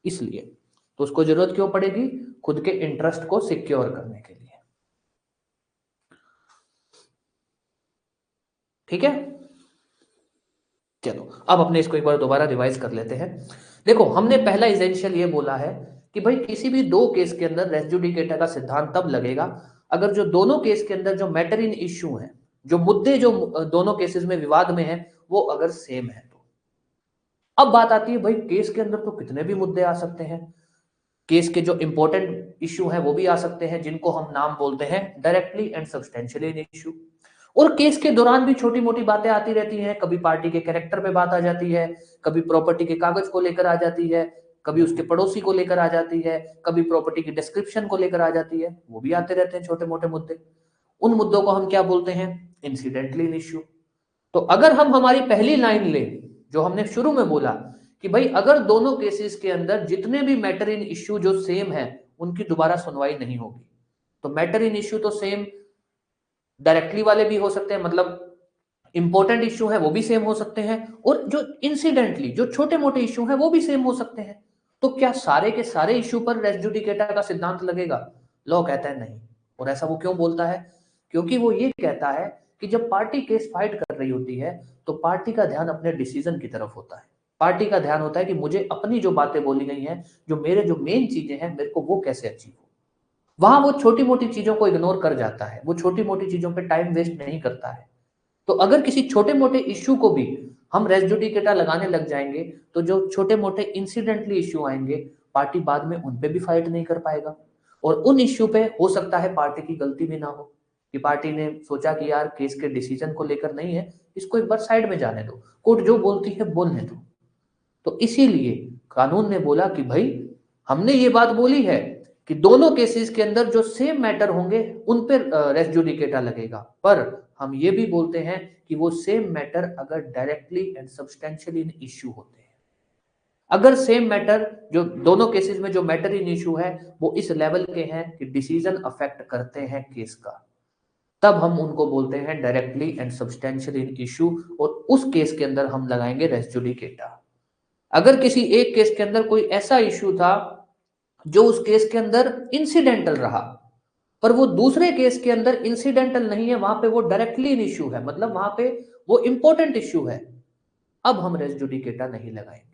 इसलिए तो उसको जरूरत क्यों पड़ेगी? खुद के इंटरेस्ट को सिक्योर करने के लिए। ठीक है, चलो अब अपने इसको एक बार दोबारा रिवाइज कर लेते हैं। देखो हमने पहला एसेंशियल ये बोला है कि भाई किसी भी दो केस के अंदर रेस जुडिकेटा का सिद्धांत तब लगेगा अगर जो दोनों केस के अंदर जो मैटर इन इश्यू है, जो मुद्दे जो दोनों केसेस में विवाद में है, वो अगर सेम है तो। अब बात आती है भाई केस के अंदर तो कितने भी मुद्दे आ सकते हैं, केस के जो इंपॉर्टेंट इश्यू है वो भी आ सकते हैं, जिनको हम नाम बोलते हैं directly and substantially in issue. और केस के दौरान भी छोटी मोटी बातें आती रहती हैं, कभी पार्टी के कैरेक्टर पे बात आ जाती है, कभी प्रॉपर्टी के कागज को लेकर आ जाती है, कभी उसके पड़ोसी को लेकर आ जाती है, कभी प्रॉपर्टी की डिस्क्रिप्शन को लेकर आ जाती है, वो भी आते रहते हैं छोटे मोटे मुद्दे। उन मुद्दों को हम क्या बोलते हैं? इंसिडेंटली इन इश्यू। तो अगर हम हमारी पहली लाइन ले जो हमने शुरू में बोला कि भाई अगर दोनों केसेस के अंदर जितने भी मैटर इन इश्यू जो सेम है उनकी दोबारा सुनवाई नहीं होगी, तो मैटर इन इश्यू तो सेम डायरेक्टली वाले भी हो सकते हैं, मतलब इंपॉर्टेंट इश्यू है वो भी सेम हो सकते हैं, और जो इंसिडेंटली जो छोटे मोटे इश्यू है वो भी सेम हो सकते हैं। तो क्या सारे के सारे इश्यू पर रेस जुडिकेटा का सिद्धांत लगेगा? लॉ कहता है नहीं। और ऐसा वो क्यों बोलता है? क्योंकि वो ये कहता है कि जब पार्टी केस फाइट कर रही होती है तो पार्टी का ध्यान अपने डिसीजन की तरफ होता है। पार्टी का ध्यान होता है कि मुझे अपनी जो बातें बोली गई हैं, जो मेरे जो मेन चीजें हैं, मेरे को वो कैसे अचीव हो। वहां वो छोटी मोटी चीजों को इग्नोर कर जाता है, वो छोटी मोटी चीजों पे टाइम वेस्ट नहीं करता है। तो अगर किसी छोटे मोटे इश्यू को भी हम रेस जुडिकेटा लगाने लग जाएंगे तो जो छोटे मोटे इंसिडेंटली इश्यू आएंगे पार्टी बाद में उन पे भी फाइट नहीं कर पाएगा, और उन इश्यू पे हो सकता है पार्टी की गलती भी ना हो, कि पार्टी ने सोचा कि यार केस के डिसीजन को लेकर नहीं है, इसको एक बार साइड में जाने दो, कोर्ट जो बोलती है बोलने दो। तो इसीलिए कानून ने बोला कि भाई हमने ये बात बोली है कि दोनों केसेस के अंदर जो सेम मैटर होंगे उन पर रेस जुडिकेटा लगेगा, पर हम ये भी बोलते हैं कि वो सेम मैटर अगर directly and substantially in issue होते हैं, अगर सेम मैटर जो दोनों केसेस में जो मैटर इन इश्यू है वो इस लेवल के हैं कि डिसीजन अफेक्ट करते हैं केस का, तब हम उनको बोलते हैं directly and substantially in issue, और उस केस के अंदर हम लगाएंगे रेस जुडिकेटा। अगर किसी एक केस के अंदर कोई ऐसा इश्यू था जो उस केस के अंदर इंसिडेंटल रहा, पर वो दूसरे केस के अंदर इंसिडेंटल नहीं है, वहां पे वो डायरेक्टली इन इश्यू है, मतलब वहां पे वो इंपॉर्टेंट इश्यू है, अब हम रेस जुडिकेटा नहीं लगाएंगे।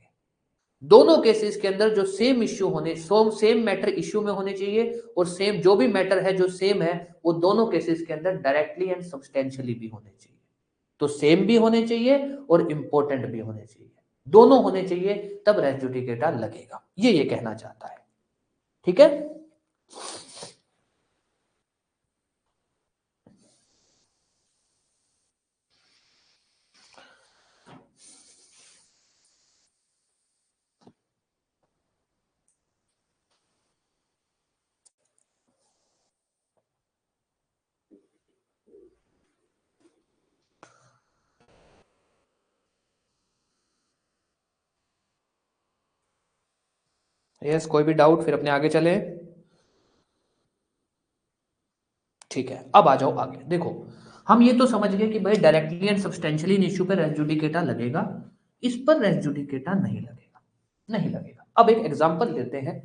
दोनों केसेस के अंदर जो सेम इश्यू होने, सेम मैटर इश्यू में होने चाहिए, और सेम जो भी मैटर है जो सेम है वो दोनों केसेस के अंदर डायरेक्टली एंड सब्सटेंशियली भी होने चाहिए। तो सेम भी होने चाहिए और इंपॉर्टेंट भी होने चाहिए, दोनों होने चाहिए, तब रेस जुडिकेटा लगेगा, ये कहना चाहता है। ठीक है, यस कोई भी डाउट फिर अपने आगे चले? ठीक है, अब आ जाओ आगे। देखो हम ये तो समझ गए कि भाई directly and substantially in issue पे रेस जुडिकेटा लगेगा, इस पर रेस जुडिकेटा नहीं लगेगा, नहीं लगेगा। अब एक एग्जांपल लेते हैं।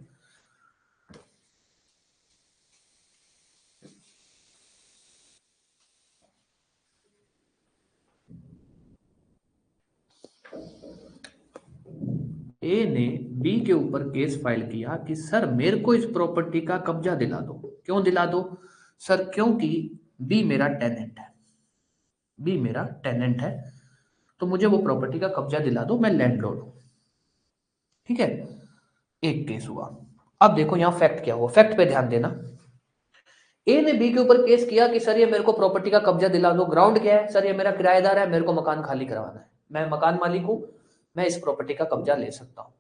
ए ने बी के ऊपर केस फाइल किया कि सर मेरे को इस प्रॉपर्टी का कब्जा दिला दो। क्यों दिला दो? सर क्योंकि बी मेरा टेनेंट है, बी मेरा टेनेंट है, तो मुझे वो प्रॉपर्टी का कब्जा दिला दो, मैं लैंडलॉर्ड हूं। ठीक है, एक केस हुआ। अब देखो यहां फैक्ट क्या हुआ, फैक्ट पे ध्यान देना। ए ने बी के ऊपर केस किया कि सर ये मेरे को प्रॉपर्टी का कब्जा दिला दो। ग्राउंड क्या है? सर ये मेरा किराएदार है, मेरे को मकान खाली करवाना है, मैं मकान मालिक हूं, मैं इस प्रॉपर्टी का कब्जा ले सकता हूं।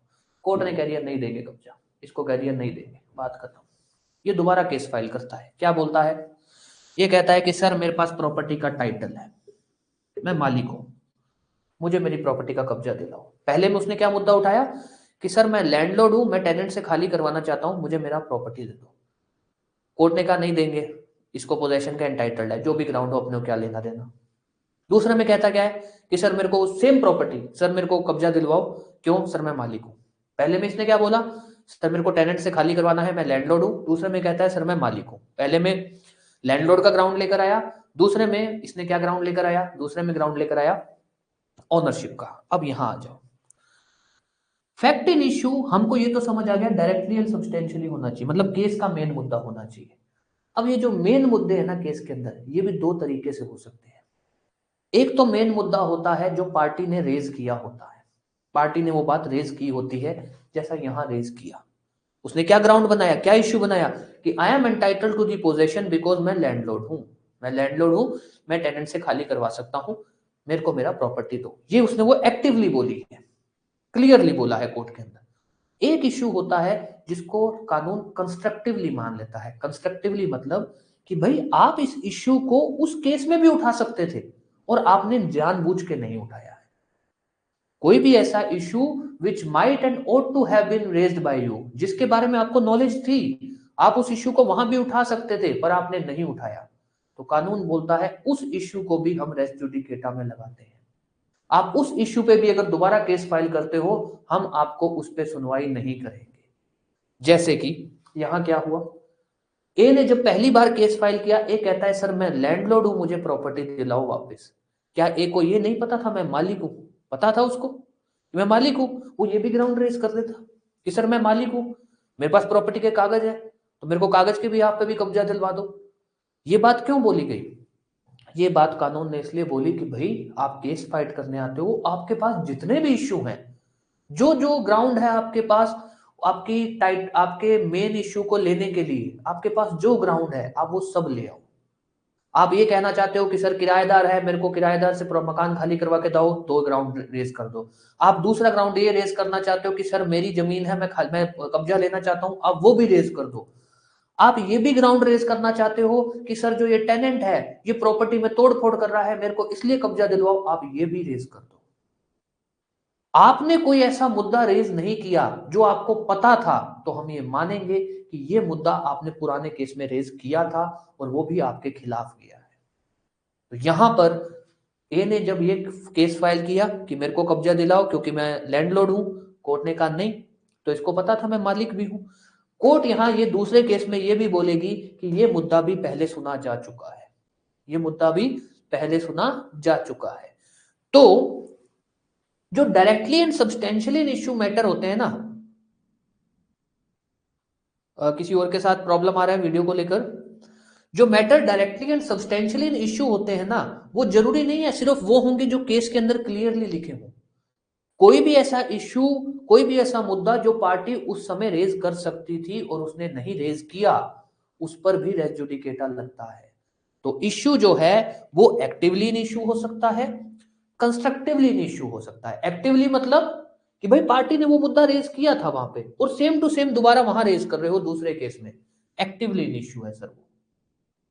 कोर्ट ने कह दिया नहीं देंगे कब्जा, इसको कह दिया नहीं देंगे, बात खत्म। ये दोबारा केस फाइल करता है, क्या बोलता है? ये कहता है कि सर मेरे पास प्रॉपर्टी का टाइटल है, मैं मालिक हूं, मुझे मेरी प्रॉपर्टी का कब्जा दिलाओ। पहले में उसने क्या मुद्दा उठाया कि सर मैं लैंडलॉर्ड हूं, मैं टेनेंट से खाली करवाना चाहता हूं, मुझे मेरा प्रॉपर्टी दे दो। कोर्ट ने कहा नहीं देंगे, इसको पोजेशन का एंटाइटल्ड है, जो भी ग्राउंड हो अपने को क्या लेना देना। दूसरे में कहता क्या है कि सर मेरे को सेम प्रॉपर्टी, सर मेरे को कब्जा दिलवाओ, क्यों? सर मैं मालिक हूं। पहले में इसने क्या बोला? सर मेरे को टेनेंट से खाली करवाना है, मैं लैंडलॉर्ड हूं। दूसरे में कहता है सर मैं मालिक हूं। पहले में लैंडलॉर्ड का ग्राउंड लेकर आया, दूसरे में इसने क्या ग्राउंड लेकर आया? दूसरे में ग्राउंड लेकर आया ओनरशिप का। अब यहां आ जाओ, फैक्ट इन इश्यू हमको ये तो समझ आ गया डायरेक्टली एंड सब्सटेंशियली होना चाहिए, मतलब केस का मेन मुद्दा होना चाहिए। अब ये जो मेन मुद्दे हैं ना केस के अंदर, ये भी दो तरीके से हो सकते हैं। एक तो मेन मुद्दा होता है जो पार्टी ने रेज किया होता है, पार्टी ने वो बात रेज की होती है, जैसा यहां रेज किया। उसने क्या ग्राउंड बनाया, क्या इश्यू बनाया कि I am entitled to the possession because मैं लैंडलॉर्ड हूं, मैं लैंडलॉर्ड हूं, मैं टेनेंट से खाली करवा सकता हूं, मेरे को मेरा प्रॉपर्टी दो। ये उसने वो एक्टिवली बोली है, क्लियरली बोला है कोर्ट के अंदर। एक इश्यू होता है जिसको कानून कंस्ट्रक्टिवली मान लेता है। कंस्ट्रक्टिवली मतलब कि भाई आप इस इश्यू को उस केस में भी उठा सकते थे और आपने जानबूझ के नहीं उठाया है। कोई भी ऐसा issue which might and ought to have been raised by you, जिसके बारे में आपको नॉलेज थी, आप उस इश्यू को वहां भी उठा सकते थे पर आपने नहीं उठाया, तो कानून बोलता है उस इश्यू को भी हम रेस जुडिकेटा में लगाते हैं। आप उस इश्यू पे भी अगर दोबारा केस फाइल करते हो, हम आपको उस पे सुनवाई नहीं करेंगे। जैसे कि यहां क्या हुआ, ए ने जब पहली बार केस फाइल किया, ए कहता है सर मैं लैंडलॉर्ड हूं, मुझे प्रॉपर्टी दिलाओ वापस। क्या ए को ये नहीं पता था मैं मालिक हूं? पता था उसको कि मैं मालिक हूं। वो ये भी ग्राउंड रेज कर देता कि सर मैं मालिक हूं, मेरे पास प्रॉपर्टी के कागज है, तो मेरे को कागज के भी आप पे भी कब्जा दिलवा दो। ये बात क्यों बोली गई? ये बात कानून ने इसलिए बोली कि भाई आप केस फाइट करने आते हो, आपके पास जितने भी इश्यू हैं, जो जो ग्राउंड है आपके पास, आपकी टाइट आपके मेन इश्यू को लेने के लिए आपके पास जो ग्राउंड है आप वो सब ले आओ। आप ये कहना चाहते हो कि सर किराएदार है, मेरे को किराएदार से मकान खाली करवा के दो, तो ग्राउंड रेज कर दो। आप दूसरा ग्राउंड ये रेज करना चाहते हो कि सर मेरी जमीन है, मैं कब्जा लेना चाहता हूं, आप वो भी रेज कर दो। आप ये भी ग्राउंड रेज करना चाहते हो कि सर जो ये टेनेंट है ये प्रॉपर्टी में तोड़ फोड़ कर रहा है, मेरे को इसलिए कब्जा दिलवाओ, आप ये भी रेज कर दो। आपने कोई ऐसा मुद्दा रेज नहीं किया जो आपको पता था, तो हम ये मानेंगे कि ये मुद्दा आपने पुराने केस में रेज किया था और वो भी आपके खिलाफ किया है। तो यहां पर ए ने जब ये केस फाइल किया कि मेरे को कब्जा दिलाओ क्योंकि मैं लैंडलॉर्ड हूं, कोर्ट ने कहा नहीं, तो इसको पता था मैं मालिक भी हूं। कोर्ट यहां ये दूसरे केस में ये भी बोलेगी कि ये मुद्दा भी पहले सुना जा चुका है, ये मुद्दा भी पहले सुना जा चुका है। तो जो directly and substantially issue matter होते हैं ना, किसी और के साथ प्रॉब्लम आ रहा है वीडियो को लेकर, जो matter directly and substantially issue होते हैं ना, वो जरूरी नहीं है सिर्फ वो होंगे जो केस के अंदर क्लियरली लिखे हों। कोई भी ऐसा इश्यू, कोई भी ऐसा मुद्दा जो पार्टी उस समय रेज कर सकती थी और उसने नहीं रेज किया, उस पर भी रेस जुडिकेटा लगता है। तो इश्यू जो है वो एक्टिवली इन इश्यू हो सकता है, कंस्ट्रक्टिवली इन इश्यू हो सकता है। एक्टिवली मतलब कि भाई पार्टी ने वो मुद्दा रेज किया था वहां पे और सेम टू सेम दोबारा वहां रेज कर रहे हो दूसरे केस में, एक्टिवली इन इश्यू है सर वो,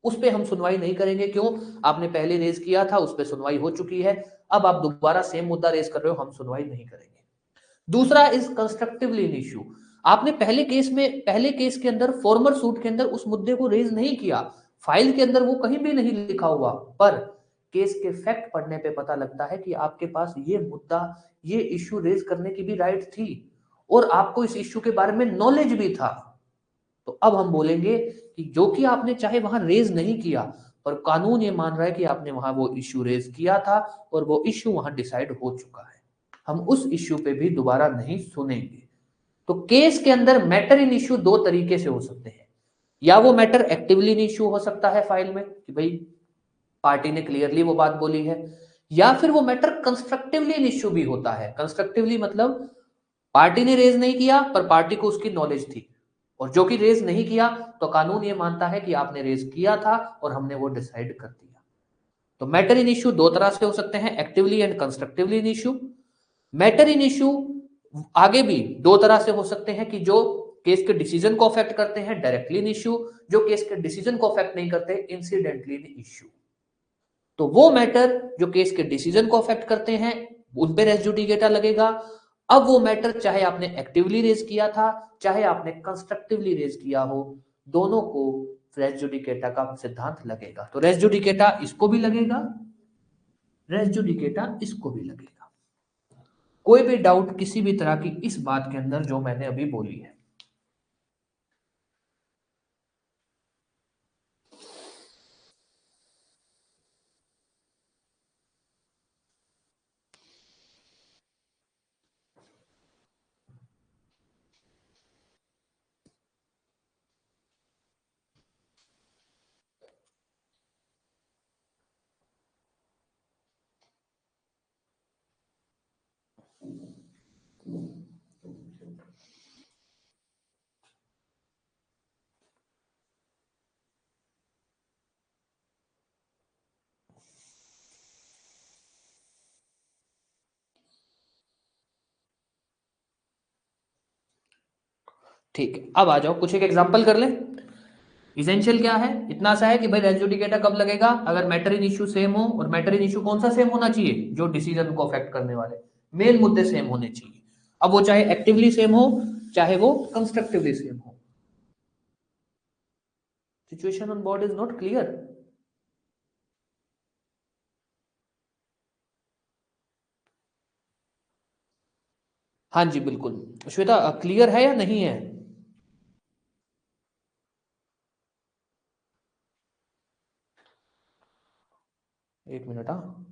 उस पे हम सुनवाई नहीं करेंगे। क्यों? आपने पहले रेज किया था, उस पे सुनवाई हो चुकी है, अब आप दोबारा सेम मुद्दा रेज कर रहे हो, हम सुनवाई नहीं करेंगे। दूसरा इज कंस्ट्रक्टिवली इन इश्यू, आपने पहले केस के अंदर फॉर्मर सूट के अंदर उस मुद्दे को रेज नहीं किया, फाइल के अंदर वो कहीं भी नहीं लिखा हुआ, पर केस के फैक्ट पढ़ने पे पता लगता है कि आपके पास ये मुद्दा, ये इश्यू रेज करने की भी राइट थी और आपको इस इश्यू के बारे में नॉलेज भी था। तो अब हम बोलेंगे कि जो कि आपने चाहे वहां रेज नहीं किया, पर कानून ये मान रहा है कि आपने वहां वो इश्यू रेज किया था और वो इश्यू वहां डिसाइड हो चुका है, हम उस इश्यू पे भी दोबारा नहीं सुनेंगे। तो केस के अंदर मैटर इन इश्यू दो तरीके से हो सकते हैं, या वो मैटर एक्टिवली इन इश्यू हो सकता है फाइल में कि भाई पार्टी ने क्लियरली वो बात बोली है, या फिर वो मैटर कंस्ट्रक्टिवली इन इश्यू भी होता है। कंस्ट्रक्टिवली मतलब पार्टी ने रेज नहीं किया पर पार्टी को उसकी नॉलेज थी, और जो कि रेज नहीं किया तो कानून ये मानता है कि आपने रेज किया था और हमने वो डिसाइड कर दिया। तो मैटर इन इश्यू दो तरह से हो सकते हैं, actively and constructively in issue. Matter in issue आगे भी दो तरह से हो सकते हैं कि जो केस के डिसीजन को अफेक्ट करते हैं डायरेक्टली इन इश्यू, जो केस के डिसीजन को अफेक्ट नहीं करते इंसिडेंटली इन इश्यू। तो वो मैटर जो केस के डिसीजन को अफेक्ट करते हैं उन पे रेस जुडिकेटा लगेगा। अब वो मैटर चाहे आपने एक्टिवली रेज किया था चाहे आपने कंस्ट्रक्टिवली रेज किया हो, दोनों को रेस जुडिकेटा का सिद्धांत लगेगा। तो रेस जुडिकेटा इसको भी लगेगा, रेस जुडिकेटा इसको भी लगेगा। कोई भी डाउट किसी भी तरह की इस बात के अंदर जो मैंने अभी बोली है? ठीक है, अब आ जाओ कुछ एक एग्जांपल कर ले। इसेंशियल क्या है? इतना सा है कि भाई रेस जुडिकेटा कब लगेगा? अगर मैटर इन इश्यू सेम हो, और मैटर इन इश्यू कौन सा सेम होना चाहिए? जो डिसीजन को अफेक्ट करने वाले मेन मुद्दे सेम होने चाहिए। अब वो चाहे एक्टिवली सेम हो चाहे वो कंस्ट्रक्टिवली सेम हो। Situation on board is not clear. हाँ जी बिल्कुल। श्वेता क्लियर है या नहीं है? एक मिनट। हाँ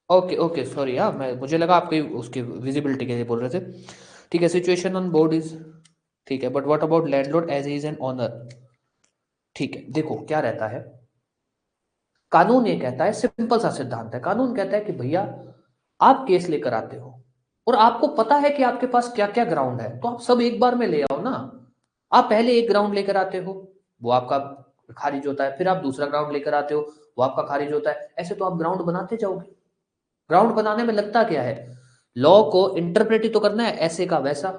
ओके ओके सॉरी। हाँ मैं मुझे लगा आपके उसकी विजिबिलिटी के लिए बोल रहे थे। ठीक है, सिचुएशन ऑन बोर्ड इज ठीक है, but what about landlord as is an owner? ठीक है, देखो क्या रहता है, कानून ये कहता है, सिंपल सा सिद्धांत है, कानून कहता है कि भैया आप केस लेकर आते हो और आपको पता है कि आपके पास क्या क्या ग्राउंड है, तो आप सब एक बार में ले आओ ना। आप पहले एक ग्राउंड लेकर आते हो, वो आपका खारिज होता है, फिर आप दूसरा ग्राउंड लेकर आते हो, वो आपका खारिज होता है। ऐसे तो आप ग्राउंड बनाते जाओगे। ग्राउंड बनाने में लगता क्या है? लॉ को इंटरप्रेट ही तो करना है, ऐसे का वैसा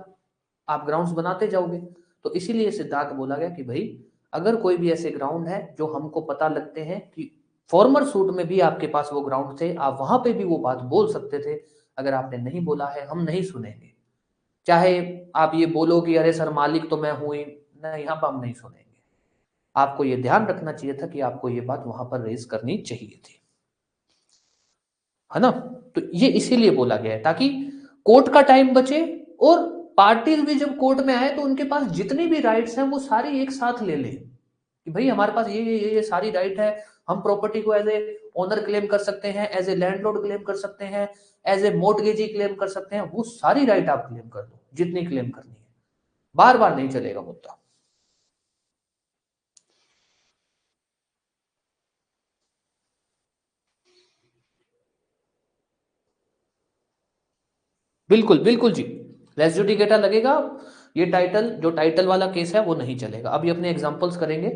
आप ग्राउंड्स बनाते जाओगे। तो इसीलिए सिद्धांत बोला गया कि भाई अगर कोई भी ऐसे ग्राउंड है जो हमको पता लगते हैं कि फॉर्मर सूट में भी आपके पास वो ग्राउंड थे, आप वहां पे भी वो बात बोल सकते थे, अगर आपने नहीं बोला है हम नहीं सुनेंगे। चाहे आप ये बोलो कि अरे सर मालिक तो मैं हूं ही, नहीं, यहाँ पर हम नहीं सुनेंगे। आपको ये ध्यान रखना चाहिए था कि आपको ये बात वहां पर रेज करनी चाहिए थी, है ना? तो ये इसीलिए बोला गया है ताकि कोर्ट का टाइम बचे, और पार्टीज भी जब कोर्ट में आए तो उनके पास जितनी भी राइट्स हैं वो सारी एक साथ ले लें कि भाई हमारे पास ये सारी राइट है। हम प्रॉपर्टी को एज ए ओनर क्लेम कर सकते हैं, एज ए लैंडलॉर्ड क्लेम कर सकते हैं, एज ए मोर्टगेजी क्लेम कर सकते हैं। वो सारी राइट आप क्लेम कर दो जितनी क्लेम करनी है, बार बार नहीं चलेगा मुद्दा। बिल्कुल बिल्कुल जी, रेस जुडिकेटा लगेगा। ये टाइटल जो टाइटल वाला केस है वो नहीं चलेगा। अभी अपने एग्जांपल्स करेंगे,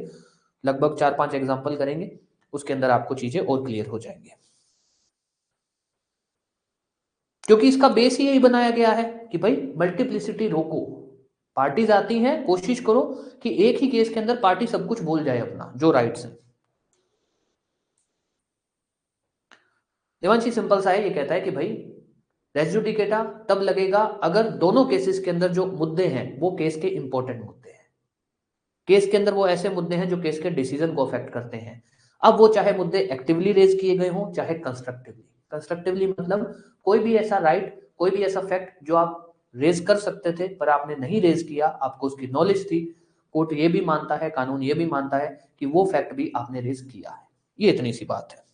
लगभग 4-5 एग्जांपल करेंगे, उसके अंदर आपको चीजें और क्लियर हो जाएंगे। क्योंकि इसका बेस ही यही बनाया गया है कि भाई मल्टीप्लिसिटी रोको। पार्टीज आती हैं, कोशिश करो कि एक ही केस के अंदर पार्टी सब कुछ बोल जाए अपना जो राइट्स है। देवांशी सिंपल सा है, ये कहता है कि भाई रेस जुडिकेटा तब लगेगा अगर दोनों केसेस के अंदर जो मुद्दे हैं वो केस के इंपॉर्टेंट मुद्दे हैं। केस के अंदर वो ऐसे मुद्दे हैं जो केस के डिसीजन को अफेक्ट करते हैं। अब वो चाहे मुद्दे एक्टिवली रेज किए गए हों चाहे कंस्ट्रक्टिवली। कंस्ट्रक्टिवली मतलब कोई भी ऐसा राइट, कोई भी ऐसा फैक्ट जो आप रेज कर सकते थे पर आपने नहीं रेज किया, आपको उसकी नॉलेज थी, कोर्ट ये भी मानता है, कानून ये भी मानता है कि वो फैक्ट भी आपने रेज किया है। ये इतनी सी बात है।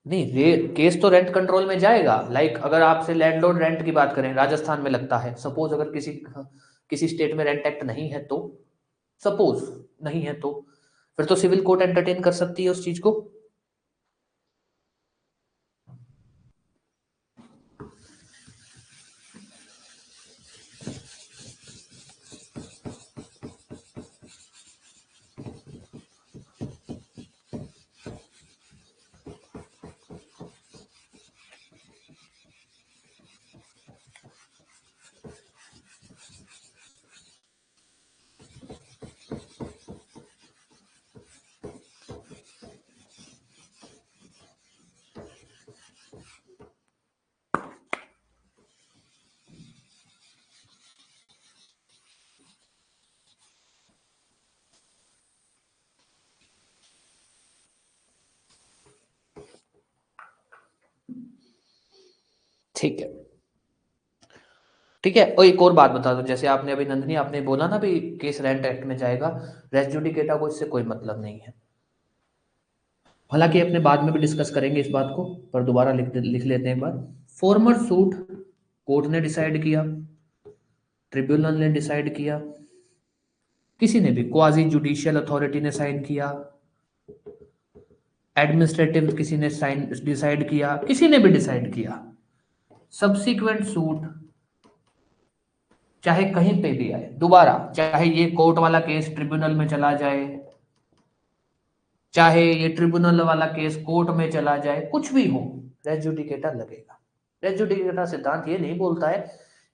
नहीं, केस तो रेंट कंट्रोल में जाएगा। लाइक अगर आपसे लैंडलॉर्ड रेंट की बात करें, राजस्थान में लगता है, सपोज अगर किसी किसी स्टेट में रेंट एक्ट नहीं है तो, सपोज नहीं है तो फिर तो सिविल कोर्ट एंटरटेन कर सकती है उस चीज को। ठीक है, ठीक है। और एक और बात बता दो, जैसे आपने अभी नंदिनी आपने बोला ना भी केस रेंट एक्ट में जाएगा, रेस जुडिकेटा को इससे कोई मतलब नहीं है। हालांकि अपने बाद में भी डिस्कस करेंगे इस बात को, पर दोबारा लिख लेते हैं एक बार। फॉर्मर सूट कोर्ट ने डिसाइड किया, ट्रिब्यूनल ने डिसाइड किया, किसी ने भी क्वाजी जुडिशियल अथॉरिटी ने साइन किया, एडमिनिस्ट्रेटिव किसी ने साइन डिसाइड किया, किसी ने भी डिसाइड किया, सब्सिक्वेंट सूट चाहे कहीं पे भी आए दोबारा, चाहे ये कोर्ट वाला केस ट्रिब्यूनल में चला जाए, चाहे ये ट्रिब्यूनल वाला केस कोर्ट में चला जाए, कुछ भी हो, रेस जुडिकेटा लगेगा। रेस जुडिकेटा सिद्धांत ये नहीं बोलता है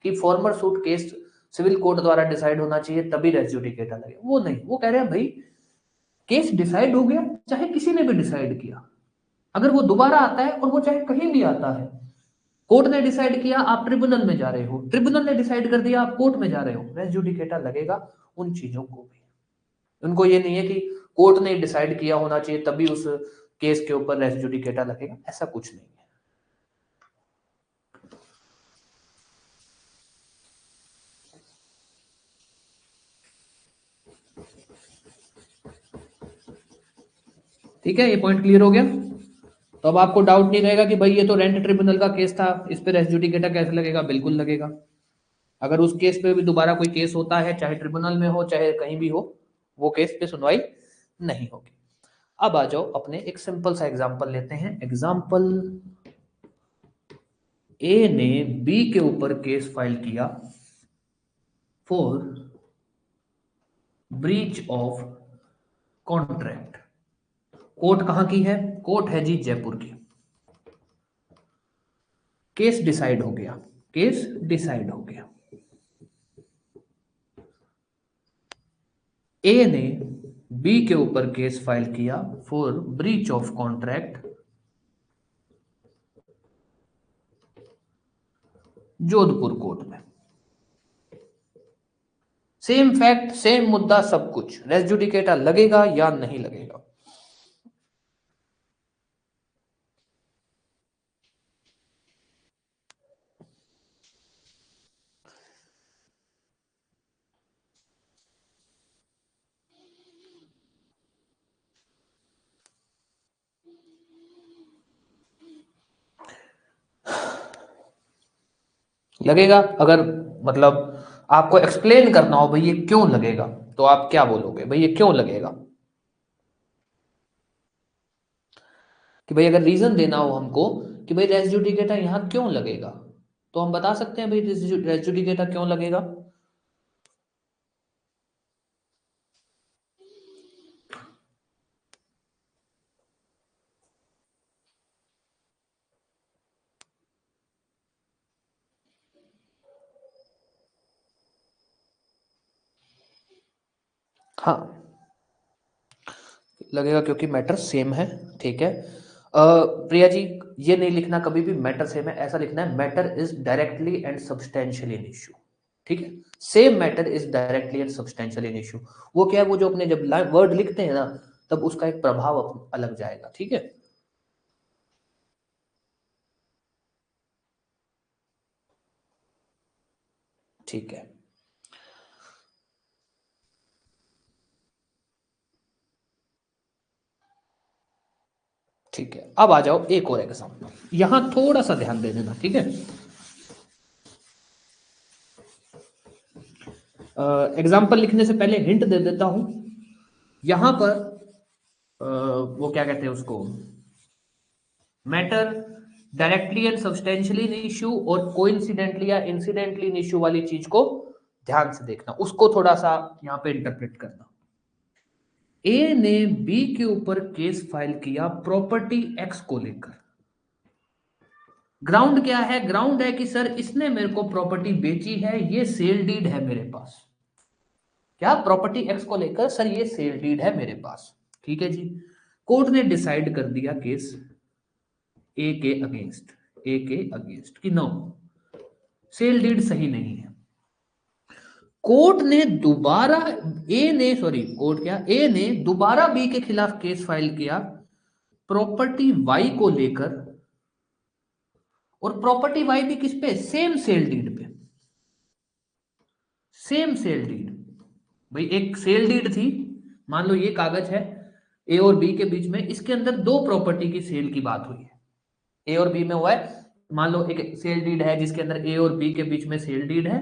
कि former suit case civil court द्वारा डिसाइड होना चाहिए तभी रेस जुडिकेटा लगेगा, वो नहीं। वो कह रहे हैं भाई केस डिसाइड हो गया, चाहे किसी ने भी डिसाइड किया, अगर वो दोबारा आता है और वो चाहे कहीं भी आता है, कोर्ट ने डिसाइड किया आप ट्रिब्यूनल में जा रहे हो, ट्रिब्यूनल ने डिसाइड कर दिया आप कोर्ट में जा रहे हो, रेस जुडिकेटा लगेगा उन चीजों को भी। उनको ये नहीं है कि कोर्ट ने डिसाइड किया होना चाहिए तभी उस केस के ऊपर रेस जुडिकेटा लगेगा, ऐसा कुछ नहीं है। ठीक है, ये पॉइंट क्लियर हो गया। तो अब आपको डाउट नहीं रहेगा कि भाई ये तो रेंट ट्रिब्यूनल का केस था, इस पे रेस जुडिकेटा कैसे लगेगा, बिल्कुल लगेगा। अगर उस केस पे भी दोबारा कोई केस होता है, चाहे ट्रिब्यूनल में हो चाहे कहीं भी हो, वो केस पे सुनवाई नहीं होगी। अब आ जाओ अपने एक सिंपल सा एग्जांपल लेते हैं। एग्जांपल, ए ने बी के ऊपर केस फाइल किया for breach of contract. Court कहां की है? कोर्ट है जी जयपुर की। केस डिसाइड हो गया, केस डिसाइड हो गया। ए ने बी के ऊपर केस फाइल किया for breach of contract Jodhpur court में। सेम फैक्ट, सेम मुद्दा, सब कुछ, रेस जुडिकेटा लगेगा या नहीं लगेगा? लगेगा। अगर मतलब आपको एक्सप्लेन करना हो भाई ये क्यों लगेगा, तो आप क्या बोलोगे भाई ये क्यों लगेगा? कि भाई अगर रीजन देना हो हमको कि भाई रेस जुडिकेटा यहां क्यों लगेगा, तो हम बता सकते हैं भाई रेस जुडिकेटा क्यों लगेगा। हाँ लगेगा क्योंकि मैटर सेम है। ठीक है प्रिया जी, ये नहीं लिखना कभी भी मैटर सेम है, ऐसा लिखना है matter is directly and substantially in issue. ठीक है, same matter is directly and substantially in issue. वो क्या है, वो जो अपने जब वर्ड लिखते हैं ना तब उसका एक प्रभाव अलग जाएगा। ठीक है, ठीक है, ठीक है। अब आ जाओ एक और एग्जाम्पल, यहां थोड़ा सा ध्यान दे देना। ठीक है, एग्जाम्पल लिखने से पहले हिंट दे देता हूं। यहां पर वो क्या कहते हैं उसको, matter directly and substantially in issue और कोइंसिडेंटली या इंसिडेंटली इन इश्यू वाली चीज को ध्यान से देखना, उसको थोड़ा सा यहां पे इंटरप्रेट करना। ए ने बी के ऊपर केस फाइल किया प्रॉपर्टी एक्स को लेकर। ग्राउंड क्या है? ग्राउंड है कि सर इसने मेरे को प्रॉपर्टी बेची है, ये सेल डीड है मेरे पास। क्या? प्रॉपर्टी एक्स को लेकर सर ये सेल डीड है मेरे पास। ठीक है जी, कोर्ट ने डिसाइड कर दिया केस ए के अगेंस्ट, ए के अगेंस्ट कि नो सेल डीड सही नहीं है। कोर्ट ने दोबारा ए ने सॉरी कोर्ट क्या ए ने दोबारा बी के खिलाफ केस फाइल किया प्रॉपर्टी वाई को लेकर और प्रॉपर्टी वाई भी किस पे, सेम सेल डीड पे, सेम सेल डीड। भाई एक सेल डीड थी, मान लो ये कागज है ए और बी के बीच में, इसके अंदर दो प्रॉपर्टी की सेल की बात हुई है, ए और बी में हुआ है। मान लो एक सेल डीड है जिसके अंदर ए और बी के बीच में सेल डीड है,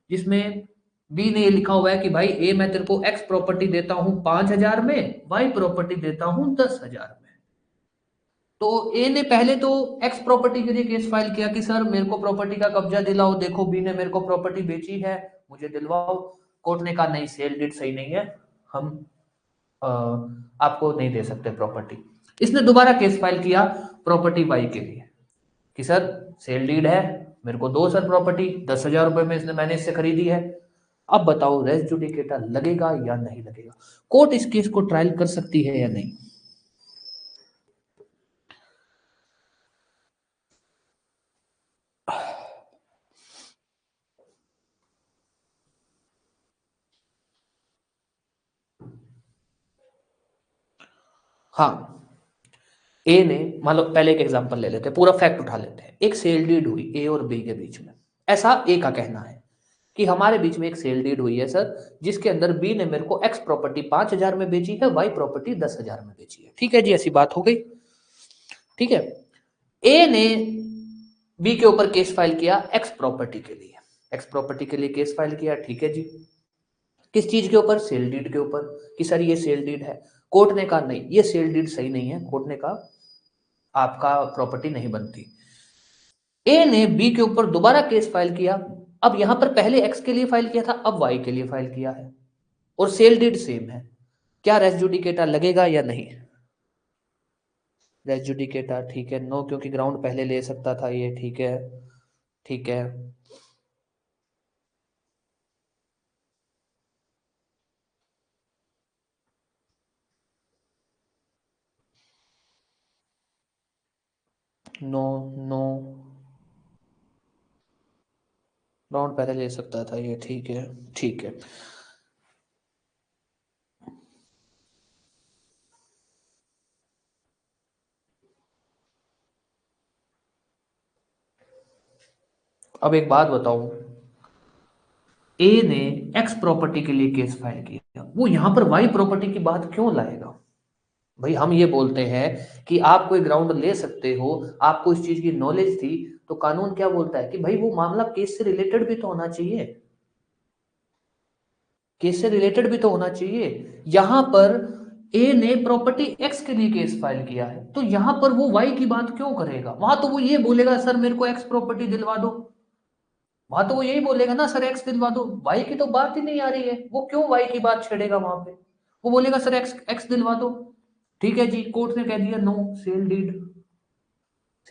जिसमें बी ने ये लिखा हुआ है कि भाई ए मैं तेरे को एक्स प्रॉपर्टी देता हूं 5,000 में, वाई प्रॉपर्टी देता हूं 10,000 में। तो ए ने पहले तो एक्स प्रॉपर्टी के लिए केस फाइल किया कि सर मेरे को प्रॉपर्टी का कब्जा दिलाओ, देखो बी ने मेरे को प्रॉपर्टी बेची है, मुझे दिलवाओ। कोर्ट ने कहा नहीं, सेल डीड सही नहीं है, हम आपको नहीं दे सकते प्रॉपर्टी। इसने दोबारा केस फाइल किया प्रॉपर्टी वाई के लिए कि सर सेल डीड है, मेरे को दो सर प्रॉपर्टी, 10,000 रुपए में इसने मैंने इससे खरीदी है, अब बताओ रेस जुडिकेटा लगेगा या नहीं लगेगा। कोर्ट इस केस को ट्रायल कर सकती है या नहीं। हाँ, ए ने, मान लो पहले एक एग्जांपल ले लेते हैं, पूरा फैक्ट उठा लेते हैं। एक सेल डीड हुई ए और बी के बीच में, ऐसा ए का कहना है कि हमारे बीच में एक सेल डीड हुई है सर, जिसके अंदर बी ने मेरे को एक्स प्रॉपर्टी 5,000 में बेची है, वाई प्रॉपर्टी 10,000 में बेची है। ठीक है जी, ऐसी बात हो गई। ठीक है, ए ने बी के ऊपर केस फाइल किया एक्स प्रॉपर्टी के लिए, एक्स प्रॉपर्टी के लिए केस फाइल किया। ठीक है जी, किस चीज के ऊपर, सेल डीड के ऊपर, कि सर ये सेल डीड है। कोर्ट ने कहा नहीं, ये सेल डीड सही नहीं है, कोर्ट ने कहा आपका प्रॉपर्टी नहीं बनती। ए ने बी के ऊपर दोबारा केस फाइल किया, अब यहां पर पहले एक्स के लिए फाइल किया था, अब वाई के लिए फाइल किया है, और सेल डीड सेम है। क्या रेस जुडिकेटा लगेगा या नहीं। रेस जुडिकेटा ठीक है, नो, क्योंकि ग्राउंड पहले ले सकता था ये। ठीक है, ठीक है, नो, नो, ग्राउंड पहले ले सकता था ये। ठीक है, ठीक है, अब एक बात बताऊं, ए ने एक्स प्रॉपर्टी के लिए केस फाइल किया, वो यहां पर वाई प्रॉपर्टी की बात क्यों लाएगा। भाई हम ये बोलते हैं कि आप कोई ग्राउंड ले सकते हो, आपको इस चीज की नॉलेज थी, तो कानून क्या बोलता है कि भाई वो मामला केस से रिलेटेड भी तो होना चाहिए, केस से रिलेटेड भी तो होना चाहिए। यहां पर ए ने प्रॉपर्टी एक्स के लिए केस फाइल किया है, तो यहां पर वो वाई की बात क्यों करेगा। वहां तो वो ये बोलेगा सर मेरे को एक्स प्रॉपर्टी दिलवा दो, वहां तो वो यही बोलेगा ना सर एक्स दिलवा दो, वाई की तो बात ही नहीं आ रही है, वो क्यों वाई की बात छेड़ेगा वहां पे। वो बोलेगा सर एक्स एक्स दिलवा दो। ठीक है जी, कोर्ट ने कह दिया no, sale deed,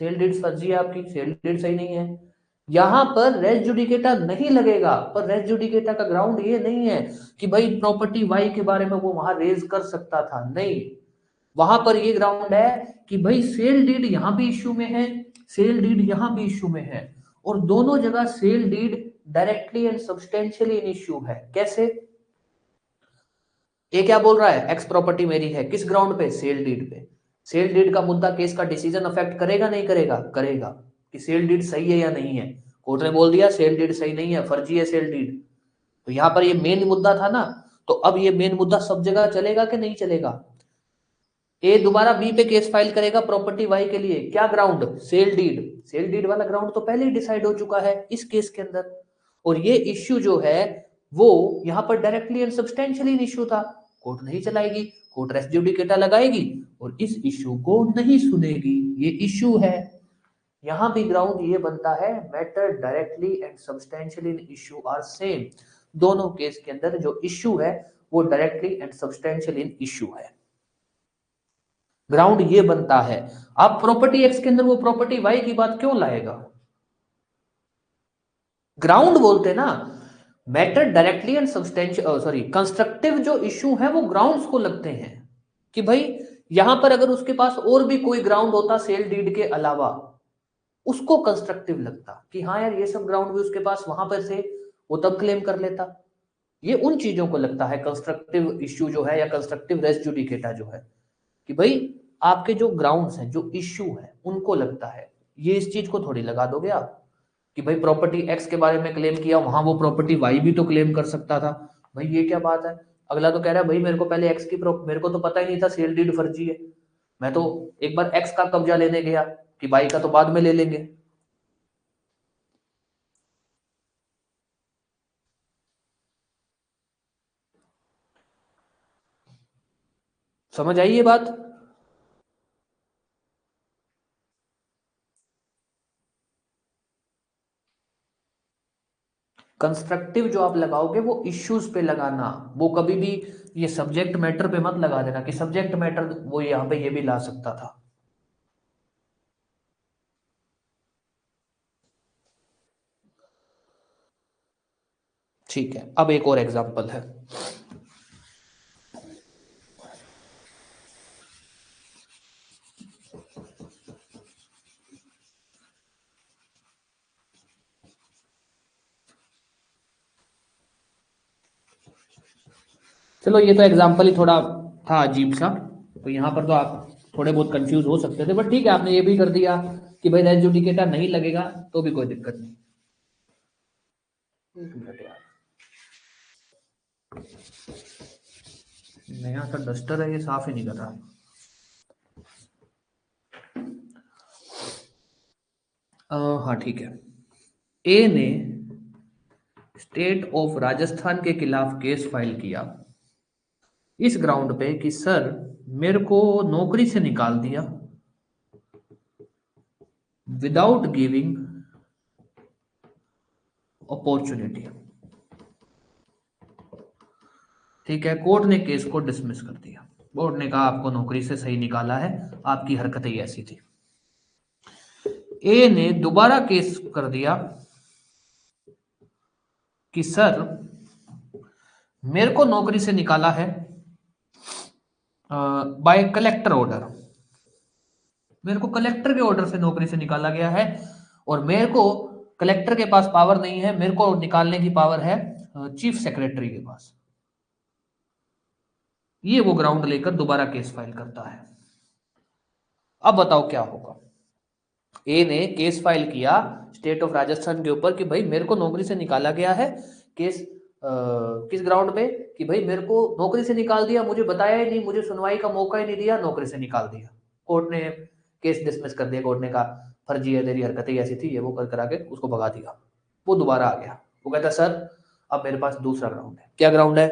sale deed फर्जी है आपकी, सेल डीड सही नहीं है। यहां पर रेस जुडिकेटा नहीं लगेगा, पर रेस जुडिकेटा का ग्राउंड ये नहीं है कि भाई प्रॉपर्टी वाई के बारे में वो वहां रेज कर सकता था, नहीं। वहां पर ये ग्राउंड है कि भाई सेल डीड यहां भी इश्यू में है, सेल डीड यहां भी इश्यू में है, और दोनों जगह sale deed directly and substantially in issue है। कैसे, ये क्या बोल रहा है, एक्स प्रॉपर्टी मेरी है, किस ग्राउंड पे, सेल डीड पे। सेल डीड का मुद्दा केस का डिसीजन अफेक्ट करेगा नहीं करेगा, करेगा, कि सेल डीड सही है या नहीं है। कोर्ट ने बोल दिया सेल डीड सही नहीं है, फर्जी है सेल डीड, तो यहां पर ये मेन मुद्दा था ना, तो अब ये मेन मुद्दा सब जगह चलेगा कि नहीं चलेगा। ए दोबारा बी पे केस फाइल करेगा प्रॉपर्टी वाई के लिए, क्या ground, sale deed, sale deed वाला ग्राउंड तो पहले ही डिसाइड हो चुका है इस केस के अंदर, और ये इश्यू जो है वो यहां पर डायरेक्टली एंड सब्सटेंशियली इश्यू था, कोर्ट नहीं चलाएगी, कोर्ट रेस जुडिकेटा लगाएगी और इस इश्यू को नहीं सुनेगी, ये इश्यू है। यहां भी ग्राउंड ये बनता है, matter directly and substantially in issue are same, दोनों केस के अंदर जो इश्यू है वो directly and substantially in issue है, ग्राउंड ये बनता है। आप प्रॉपर्टी एक्स के अंदर वो प्रॉपर्टी वाई की बात क्यों लाएगा, ग्राउंड बोलते ना, matter directly and substantial, sorry, constructive जो इश्यू है वो ग्राउंड्स को लगते हैं, कि भाई यहां पर अगर उसके पास और भी कोई ग्राउंड होता सेल डीड के अलावा, उसको कंस्ट्रक्टिव लगता कि हाँ यार ये सब ग्राउंड भी उसके पास वहां पर से, वो तब क्लेम कर लेता। ये उन चीजों को लगता है कंस्ट्रक्टिव इश्यू जो है, या कंस्ट्रक्टिव रेस जुडिकेटा जो है, कि भाई आपके जो ग्राउंड्स हैं, जो इश्यू है, उनको लगता है। ये इस चीज को थोड़ी लगा दोगे आप कि भाई प्रॉपर्टी एक्स के बारे में क्लेम किया, वहां वो प्रॉपर्टी वाई भी तो क्लेम कर सकता था। भाई ये क्या बात है। अगला तो कह रहा है भाई मेरे को पहले एक्स की मेरे को तो पता ही नहीं था सेल डीड फर्जी है, मैं तो एक बार एक्स का कब्जा लेने गया कि वाई का तो बाद में ले लेंगे। समझ आई ये बात। कंस्ट्रक्टिव जो आप लगाओगे वो इश्यूज पे लगाना, वो कभी भी ये सब्जेक्ट मैटर पे मत लगा देना कि सब्जेक्ट मैटर वो यहाँ पे ये भी ला सकता था। ठीक है, अब एक और एग्जांपल है। चलो ये तो एग्जांपल ही थोड़ा था अजीब सा, तो यहाँ पर तो आप थोड़े बहुत कंफ्यूज हो सकते थे, बट ठीक है आपने ये भी कर दिया कि भाई रेस जुडिकेटा नहीं लगेगा तो भी कोई दिक्कत नहीं। एक मिनट यार, नया सा डस्टर है ये साफ ही नहीं कर रहा। हाँ ठीक है। ए ने स्टेट ऑफ राजस्थान के खिलाफ केस फाइल किया इस ग्राउंड पे कि सर मेरे को नौकरी से निकाल दिया विदाउट गिविंग अपॉर्चुनिटी। ठीक है, कोर्ट ने केस को डिसमिस कर दिया। कोर्ट ने कहा आपको नौकरी से सही निकाला है, आपकी हरकतें ही ऐसी थी। ए ने दोबारा केस कर दिया कि सर मेरे को नौकरी से निकाला है बाय कलेक्टर ऑर्डर, मेरे को कलेक्टर के ऑर्डर से नौकरी से निकाला गया है और मेरे को कलेक्टर के पास पावर नहीं है, मेरे को निकालने की पावर है चीफ सेक्रेटरी के पास। ये वो ग्राउंड लेकर दोबारा केस फाइल करता है। अब बताओ क्या होगा। ए ने केस फाइल किया स्टेट ऑफ राजस्थान के ऊपर कि भाई मेरे को नौकरी से निकाला गया है। केस किस ग्राउंड पे कि भाई मेरे को नौकरी से निकाल दिया, मुझे बताया ही नहीं, मुझे सुनवाई का मौका ही नहीं दिया, नौकरी से निकाल दिया। कोर्ट ने केस डिसमिस कर दिया। कोर्ट ने कहा फर्जी है, तेरी हरकतें ऐसी थी, ये वो कर करा के उसको भगा दिया। वो दोबारा आ गया, वो कहता सर अब मेरे पास दूसरा ग्राउंड है। क्या ग्राउंड है।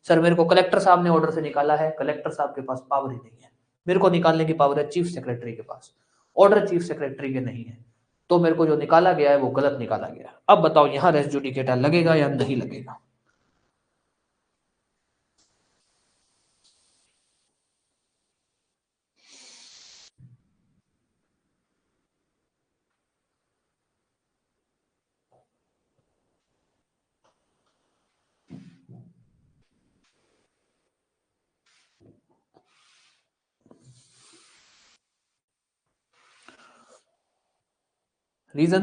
सर मेरे को कलेक्टर साहब ने ऑर्डर से निकाला है, कलेक्टर साहब के पास पावर ही नहीं है, मेरे को निकालने की पावर है चीफ सेक्रेटरी के पास, ऑर्डर चीफ सेक्रेटरी के नहीं है, तो मेरे को जो निकाला गया है वो गलत निकाला गया है। अब बताओ यहां रेस जुडिकेटा लगेगा या नहीं लगेगा। रीजन।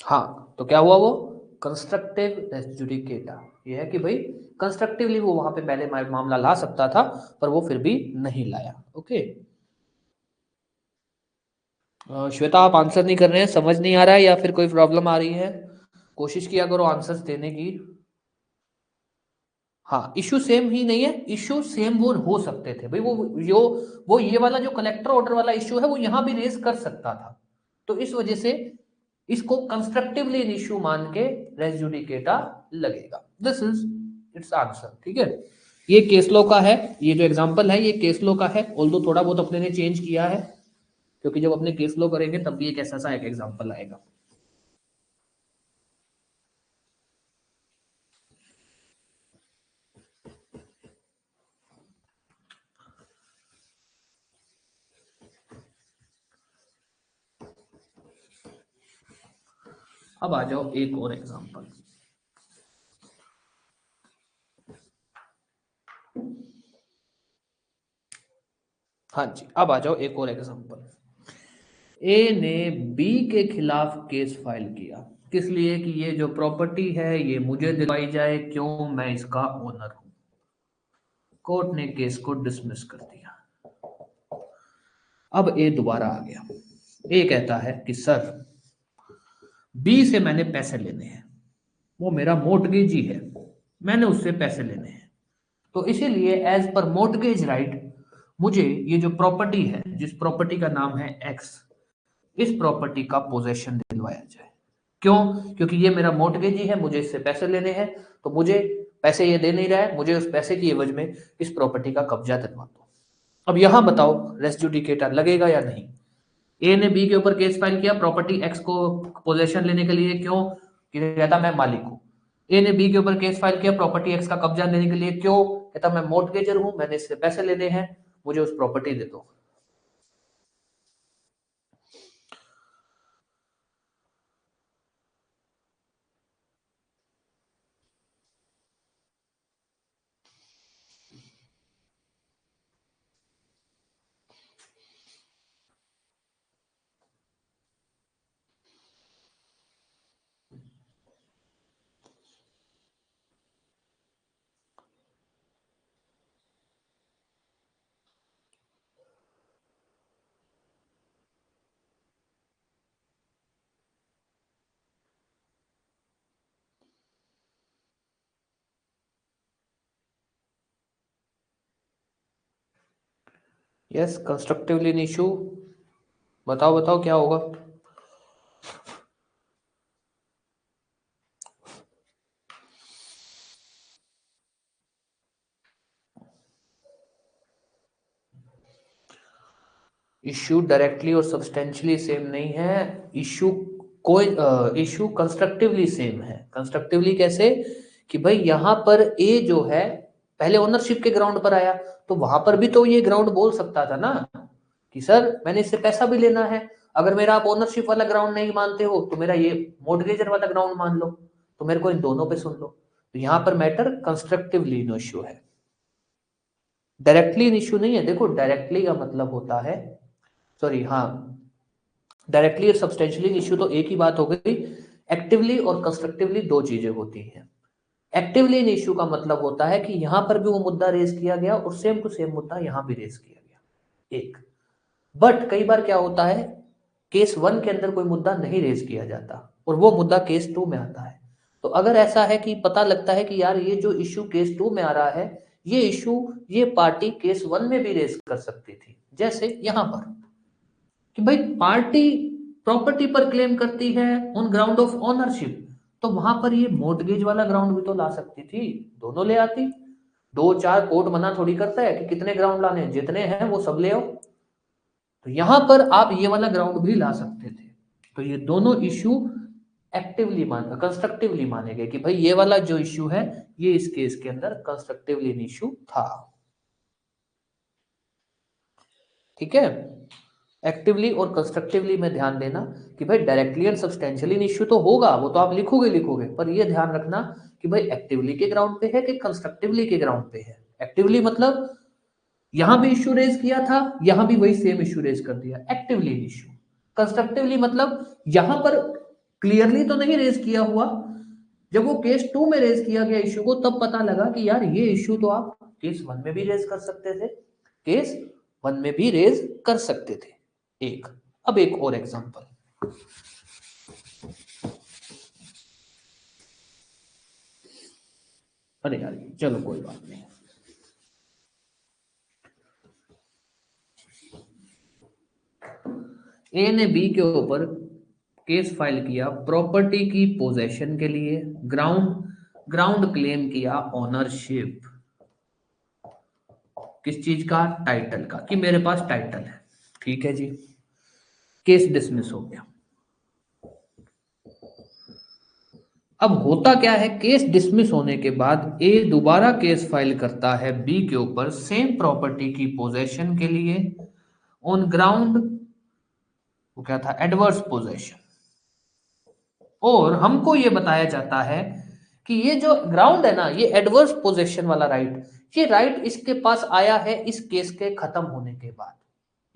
हाँ तो क्या हुआ, वो कंस्ट्रक्टिव रेस जुडिकेटा ये है कि भाई कंस्ट्रक्टिवली वो वहां पे पहले मामला ला सकता था पर वो फिर भी नहीं लाया। ओके। श्वेता आप आंसर नहीं कर रहे हैं, समझ नहीं आ रहा है या फिर कोई प्रॉब्लम आ रही है। कोशिश किया करो आंसर्स देने की। हाँ इश्यू सेम ही नहीं है, इश्यू सेम वो हो सकते थे भाई, वो ये वाला जो कलेक्टर ऑर्डर वाला इश्यू है वो यहां भी रेज कर सकता था, तो इस वजह से इसको कंस्ट्रक्टिवली इन इश्यू मान के रेस जुडिकेटा लगेगा। This is it's answer. ठीक है, ये केस लॉ का है, ये जो एग्जांपल है ये केस लॉ का है, ऑल्दो थोड़ा बहुत अपने ने चेंज किया है क्योंकि जब अपने केस लॉ करेंगे तब भी एक ऐसा सा एक एग्जांपल आएगा। अब आ जाओ एक और एग्जांपल। हाँ जी, अब आ जाओ एक और एग्जांपल। ए ने बी के खिलाफ केस फाइल किया, किस लिए कि ये जो प्रॉपर्टी है ये मुझे दिलवाई जाए, क्यों, मैं इसका ओनर हूं। कोर्ट ने केस को डिसमिस कर दिया। अब ए दोबारा आ गया। ए कहता है कि सर बी से मैंने पैसे लेने हैं, वो मेरा मोर्टगेजी है, मैंने उससे पैसे लेने हैं, तो इसीलिए एज पर मोर्टगेज राइट मुझे ये जो प्रॉपर्टी है, जिस प्रॉपर्टी का नाम है एक्स, इस प्रॉपर्टी का पोजेशन दिलवाया जाए। क्यों? क्योंकि ये मेरा मोर्टगेजी है, मुझे इससे पैसे लेने हैं, तो मुझे पैसे ये दे नहीं रहा है, मुझे उस पैसे की एवज में इस प्रॉपर्टी का कब्जा दिलवा दो। अब यहां बताओ रेस जुडिकेटा लगेगा या नहीं। ए ने बी के ऊपर केस फाइल किया प्रॉपर्टी एक्स को पोजेशन लेने के लिए, क्यों? कि कहता मैं मालिक हूं। ए ने बी के ऊपर केस फाइल किया प्रॉपर्टी एक्स का कब्जा लेने के लिए, क्यों? कहता मैं मोर्टगेजर हूं, मैंने इससे पैसे लेने हैं, मुझे उस प्रॉपर्टी दे दो। यस, कंस्ट्रक्टिवली इन इशू। बताओ बताओ क्या होगा। इश्यू डायरेक्टली और सब्सटेंशियली सेम नहीं है। इश्यू कोई इश्यू कंस्ट्रक्टिवली सेम है। कंस्ट्रक्टिवली कैसे? कि भाई यहां पर ए जो है पहले ओनरशिप के ग्राउंड पर आया, तो वहां पर भी तो ये ग्राउंड बोल सकता था ना कि सर मैंने इससे पैसा भी लेना है, अगर मेरा आप ओनरशिप वाला ग्राउंड नहीं मानते हो तो मेरा ये मोर्टगेजर वाला ग्राउंड मान लो, तो मेरे को इन दोनों पे सुन लो। तो यहां पर मैटर कंस्ट्रक्टिवली नो इश्यू है, डायरेक्टली इन इश्यू नहीं है। देखो डायरेक्टली का मतलब होता है, सॉरी हाँ, डायरेक्टली और सब्सटेंशियली इश्यू तो एक ही बात हो गई। एक्टिवली और कंस्ट्रक्टिवली दो चीजें होती हैं। एक्टिवली इन इश्यू का मतलब होता है कि यहां पर भी वो मुद्दा रेज किया गया और सेम टू सेम मुद्दा यहां भी रेज किया गया एक। बट कई बार क्या होता है, केस 1 के अंदर कोई मुद्दा नहीं रेज किया जाता और वो मुद्दा केस 2 में आता है। तो अगर ऐसा है कि पता लगता है कि यार ये जो इश्यू केस 2 में आ रहा है, ये इश्यू ये पार्टी केस 1 में भी रेज कर सकती थी, जैसे यहां पर कि भाई पार्टी प्रॉपर्टी पर क्लेम करती है ऑन ग्राउंड ऑफ ओनरशिप, तो वहां पर ये मोर्टगेज वाला ग्राउंड भी तो ला सकती थी, दोनों ले आती। दो चार कोर्ट मना थोड़ी करता है कि कितने ग्राउंड लाने हैं, जितने हैं वो सब ले आओ। तो यहां पर आप ये वाला ग्राउंड भी ला सकते थे। तो ये दोनों इश्यू एक्टिवली कंस्ट्रक्टिवली माने गए कि भाई ये वाला जो इश्यू है ये इस केस के अंदर कंस्ट्रक्टिवली इश्यू था। ठीक है, एक्टिवली और कंस्ट्रक्टिवली में ध्यान देना कि भाई डायरेक्टली एंड सब्सटेंशियली इश्यू तो होगा, वो तो आप लिखोगे लिखोगे, पर ये ध्यान रखना कि भाई एक्टिवली के ग्राउंड पे है कि कंस्ट्रक्टिवली के ग्राउंड पे है। एक्टिवली मतलब यहां भी इश्यू रेज किया था, यहां भी वही सेम इश्यू रेज कर दिया, एक्टिवली इश्यू। कंस्ट्रक्टिवली मतलब यहां पर क्लियरली तो नहीं रेज किया हुआ, जब वो केस 2 में रेज किया गया इश्यू को तब पता लगा कि यार ये इश्यू तो आप केस 1 में भी रेज कर सकते थे, केस 1 में भी रेज कर सकते थे एक। अब एक और एग्जांपल। अरे यार चलो कोई बात नहीं। ए ने बी के ऊपर केस फाइल किया प्रॉपर्टी की पोजेशन के लिए, ग्राउंड ग्राउंड क्लेम किया ओनरशिप, किस चीज का? टाइटल का, कि मेरे पास टाइटल है। ठीक है जी, केस डिसमिस हो गया। अब होता क्या है, केस डिसमिस होने के बाद ए दोबारा केस फाइल करता है बी के ऊपर सेम प्रॉपर्टी की पोजेशन के लिए ऑन ग्राउंड, वो क्या था, एडवर्स पोजेशन। और हमको ये बताया जाता है कि ये जो ग्राउंड है ना, ये एडवर्स पोजेशन वाला राइट, ये राइट इसके पास आया है इस केस के खत्म होने के बाद।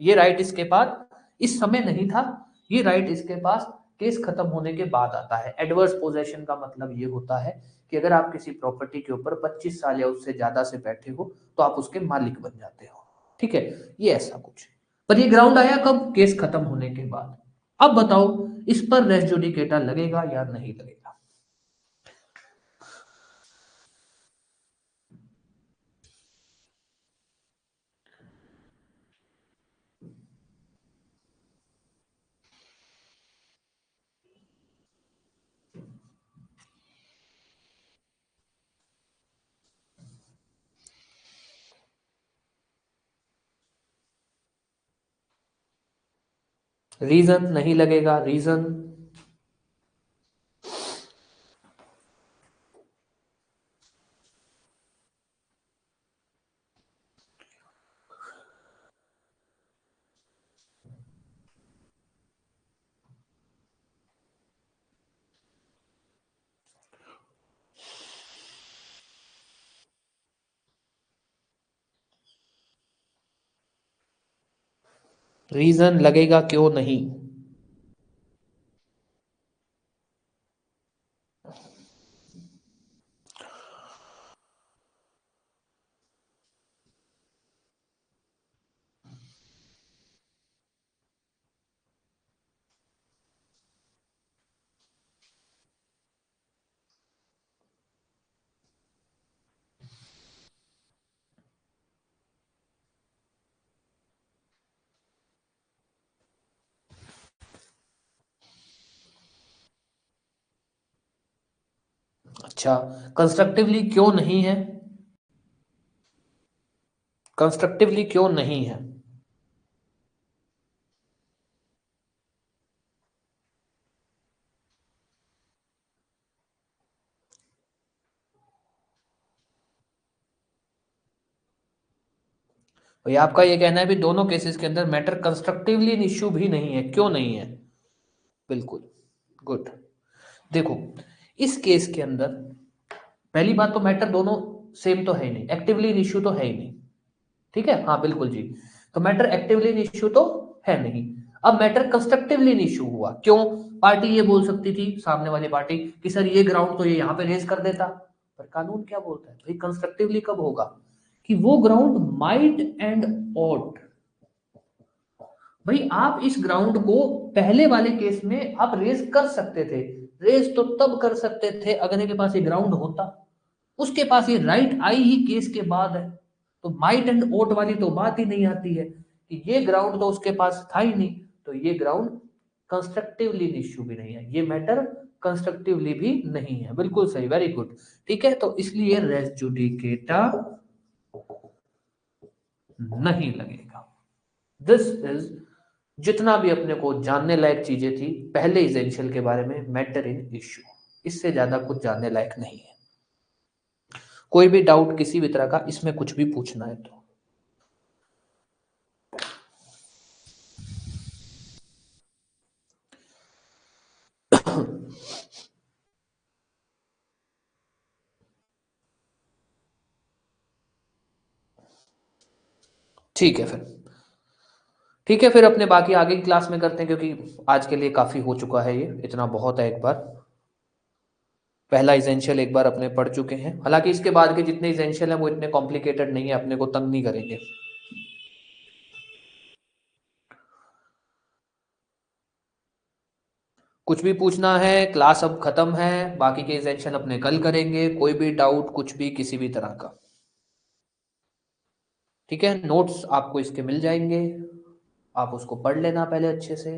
ये राइट इसके पास इस समय नहीं था, ये राइट इसके पास केस खत्म होने के बाद आता है। एडवर्स पोजेशन का मतलब ये होता है कि अगर आप किसी प्रॉपर्टी के ऊपर 25 साल या उससे ज्यादा से बैठे हो तो आप उसके मालिक बन जाते हो। ठीक है, ये ऐसा कुछ। पर ये ग्राउंड आया कब? केस खत्म होने के बाद। अब बताओ इस पर रेस जुडिकेटा लगेगा या नहीं लगेगा? रीजन नहीं लगेगा, रीजन? रीजन लगेगा क्यों नहीं? अच्छा, कंस्ट्रक्टिवली क्यों नहीं है? कंस्ट्रक्टिवली क्यों नहीं है? तो ये आपका ये कहना है भी दोनों केसेस के अंदर मैटर कंस्ट्रक्टिवली इश्यू भी नहीं है, क्यों नहीं है? बिल्कुल, गुड। देखो, इस केस के अंदर पहली बात तो मैटर दोनों सेम तो है ही नहीं, एक्टिवली इश्यू तो है ही नहीं। ठीक है, हाँ बिल्कुल जी। तो मैटर एक्टिवली इश्यू तो है नहीं। अब मैटर कंस्ट्रक्टिवली इश्यू हुआ क्यों? पार्टी ये बोल सकती थी, सामने वाली पार्टी, कि सर ये ग्राउंड तो ये यहाँ पे रेज कर देता। पर कानून क्या बोलता है भाई, कंस्ट्रक्टिवली कब होगा? कि वो ग्राउंड माइट एंड ऑट। भाई आप इस ग्राउंड को पहले वाले केस में आप रेज कर सकते थे। रेज तो तब कर सकते थे अगर के पास ये ग्राउंड होता। उसके पास ये राइट आई ही केस के बाद है। तो माइट एंड ओट वाली तो बात ही नहीं आती है कि ये ग्राउंड तो उसके पास था ही नहीं। तो ये ग्राउंड कंस्ट्रक्टिवली इश्यू भी नहीं है, ये मैटर कंस्ट्रक्टिवली भी नहीं है। बिल्कुल सही, वेरी गुड। ठीक है, तो इसलिए रेस जुडिकेटा नहीं लगेगा। दिस इज, जितना भी अपने को जानने लायक चीजें थी पहले इजेंशियल के बारे में, मैटर इन इश्यू, इससे ज्यादा कुछ जानने लायक नहीं है। कोई भी डाउट किसी भी तरह का इसमें कुछ भी पूछना है तो? ठीक है फिर, ठीक है फिर अपने बाकी आगे की क्लास में करते हैं, क्योंकि आज के लिए काफी हो चुका है, ये इतना बहुत है। एक बार पहला इजेंशियल एक बार अपने पढ़ चुके हैं, हालांकि इसके बाद के जितने इजेंशियल हैं वो इतने कॉम्प्लिकेटेड नहीं है, अपने को तंग नहीं करेंगे। कुछ भी पूछना है, क्लास अब खत्म है, बाकी के इजेंशियल अपने कल करेंगे। कोई भी डाउट कुछ भी किसी भी तरह का, ठीक है? नोट्स आपको इसके मिल जाएंगे, आप उसको पढ़ लेना पहले अच्छे से,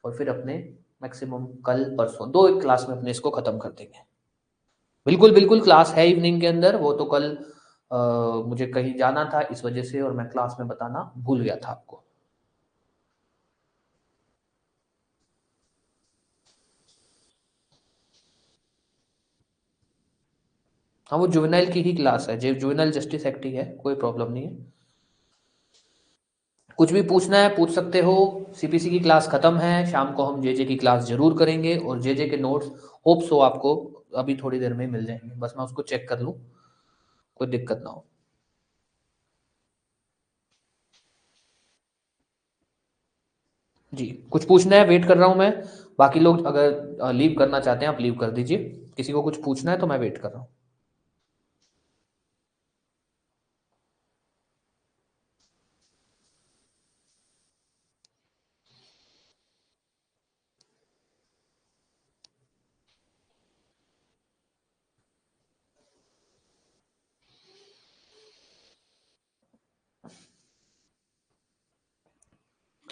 और फिर अपने मैक्सिमम कल परसों दो एक क्लास में अपने इसको खत्म कर देंगे। बिल्कुल बिल्कुल, क्लास है इवनिंग के अंदर। वो तो कल मुझे कहीं जाना था इस वजह से, और मैं क्लास में बताना भूल गया था आपको। हाँ, वो जुवेनाइल की ही क्लास है, जो जुवेनाइल जस्टिस एक्ट ही है, कोई प्रॉब्लम नहीं है। कुछ भी पूछना है पूछ सकते हो। सीपीसी की क्लास खत्म है, शाम को हम जेजे की क्लास जरूर करेंगे, और जेजे के नोट्स होप सो आपको अभी थोड़ी देर में मिल जाएंगे, बस मैं उसको चेक कर लूँ, कोई दिक्कत ना हो। जी, कुछ पूछना है, वेट कर रहा हूँ मैं। बाकी लोग अगर लीव करना चाहते हैं आप लीव कर दीजिए, किसी को कुछ पूछना है तो मैं वेट कर रहा हूँ।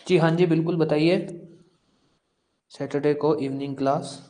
जी हाँ जी, बिल्कुल बताइए। सैटरडे को इवनिंग क्लास।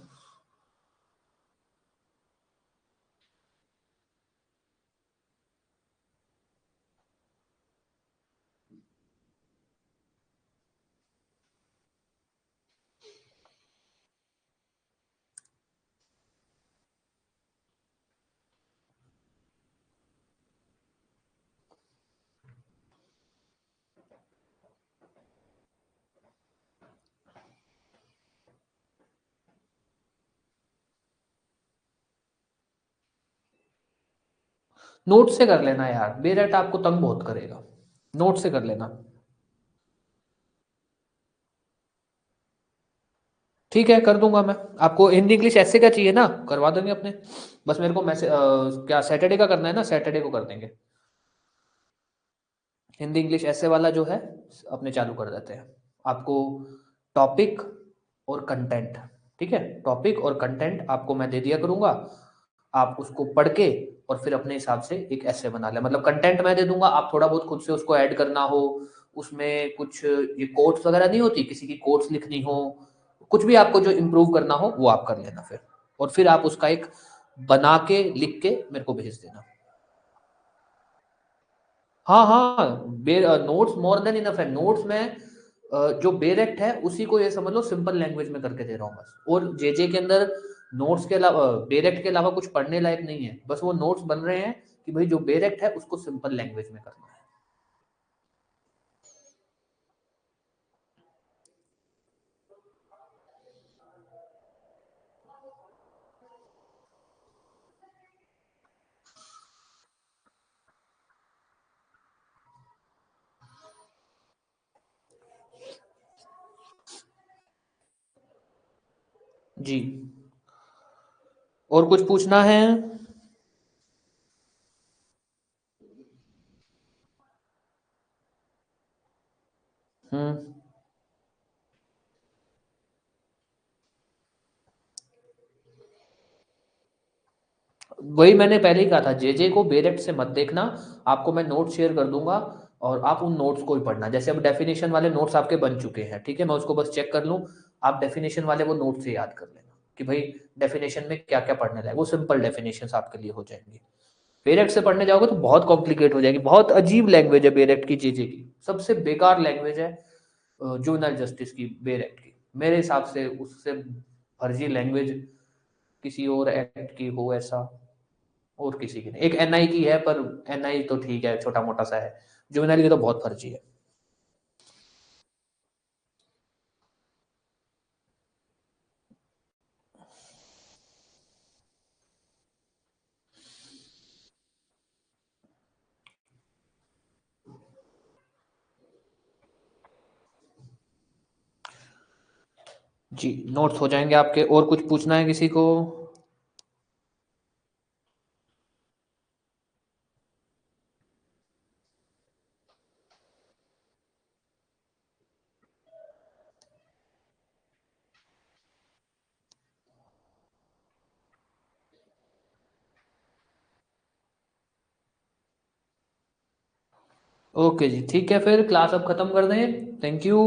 नोट से कर लेना यार, बेरट आपको तंग बहुत करेगा, नोट से कर लेना। ठीक है, कर दूंगा मैं। आपको हिंदी इंग्लिश ऐसे का चाहिए ना, करवा देंगे अपने। बस मेरे को मैसेज, क्या सैटरडे का करना है ना, सैटरडे को कर देंगे। हिंदी इंग्लिश ऐसे वाला जो है अपने चालू कर देते हैं। आपको टॉपिक और कंटेंट, ठीक है, टॉपिक और कंटेंट आपको मैं दे दिया करूंगा। आप उसको पढ़ के और फिर अपने हिसाब से एक ऐसे बना ले, मतलब कंटेंट मैं दे दूंगा, आप थोड़ा बहुत खुद से उसको ऐड करना हो। उसमें कुछ ये कोट्स वगैरह नहीं होती, किसी की कोट्स लिखनी हो, कुछ भी आपको जो इम्प्रूव करना हो वो आप कर लेना फिर। और फिर आप उसका एक बना के लिख के मेरे को भेज देना। हाँ हाँ, नोट्स मोर देन इनफ है। नोट्स में जो बेरेक्ट है उसी को ये समझ लो सिंपल लैंग्वेज में करके दे रहा हूँ बस। और जेजे के अंदर नोट्स के अलावा, बेरेक्ट के अलावा कुछ पढ़ने लायक नहीं है, बस वो नोट्स बन रहे हैं कि भाई जो बेरेक्ट है उसको सिंपल लैंग्वेज में करना है। जी, और कुछ पूछना है? हम्म, वही मैंने पहले ही कहा था, जेजे को बेरेक्ट से मत देखना। आपको मैं नोट शेयर कर दूंगा, और आप उन नोट्स को ही पढ़ना। जैसे अब डेफिनेशन वाले नोट्स आपके बन चुके हैं, ठीक है, मैं उसको बस चेक कर लूँ। आप डेफिनेशन वाले वो नोट से याद कर लेना कि भाई डेफिनेशन में क्या क्या पढ़ने लायक, वो सिंपल डेफिनेशन आपके लिए हो जाएंगे। बेरेक्ट से पढ़ने जाओगे तो बहुत कॉम्प्लिकेट हो जाएगी, बहुत अजीब लैंग्वेज है बेरेक्ट की, जेजे की सबसे बेकार लैंग्वेज है जुवेनाइल जस्टिस की, बेरेक्ट की। मेरे हिसाब से उससे फर्जी लैंग्वेज किसी और एक्ट की हो ऐसा, और किसी की नहीं। एक एनआई की है, पर एनआई तो ठीक है, छोटा मोटा सा है। जुवेनाइल की तो बहुत फर्जी है। जी, नोट्स हो जाएंगे आपके। और कुछ पूछना है किसी को? ओके जी, ठीक है, फिर क्लास अब खत्म कर दें। Thank you.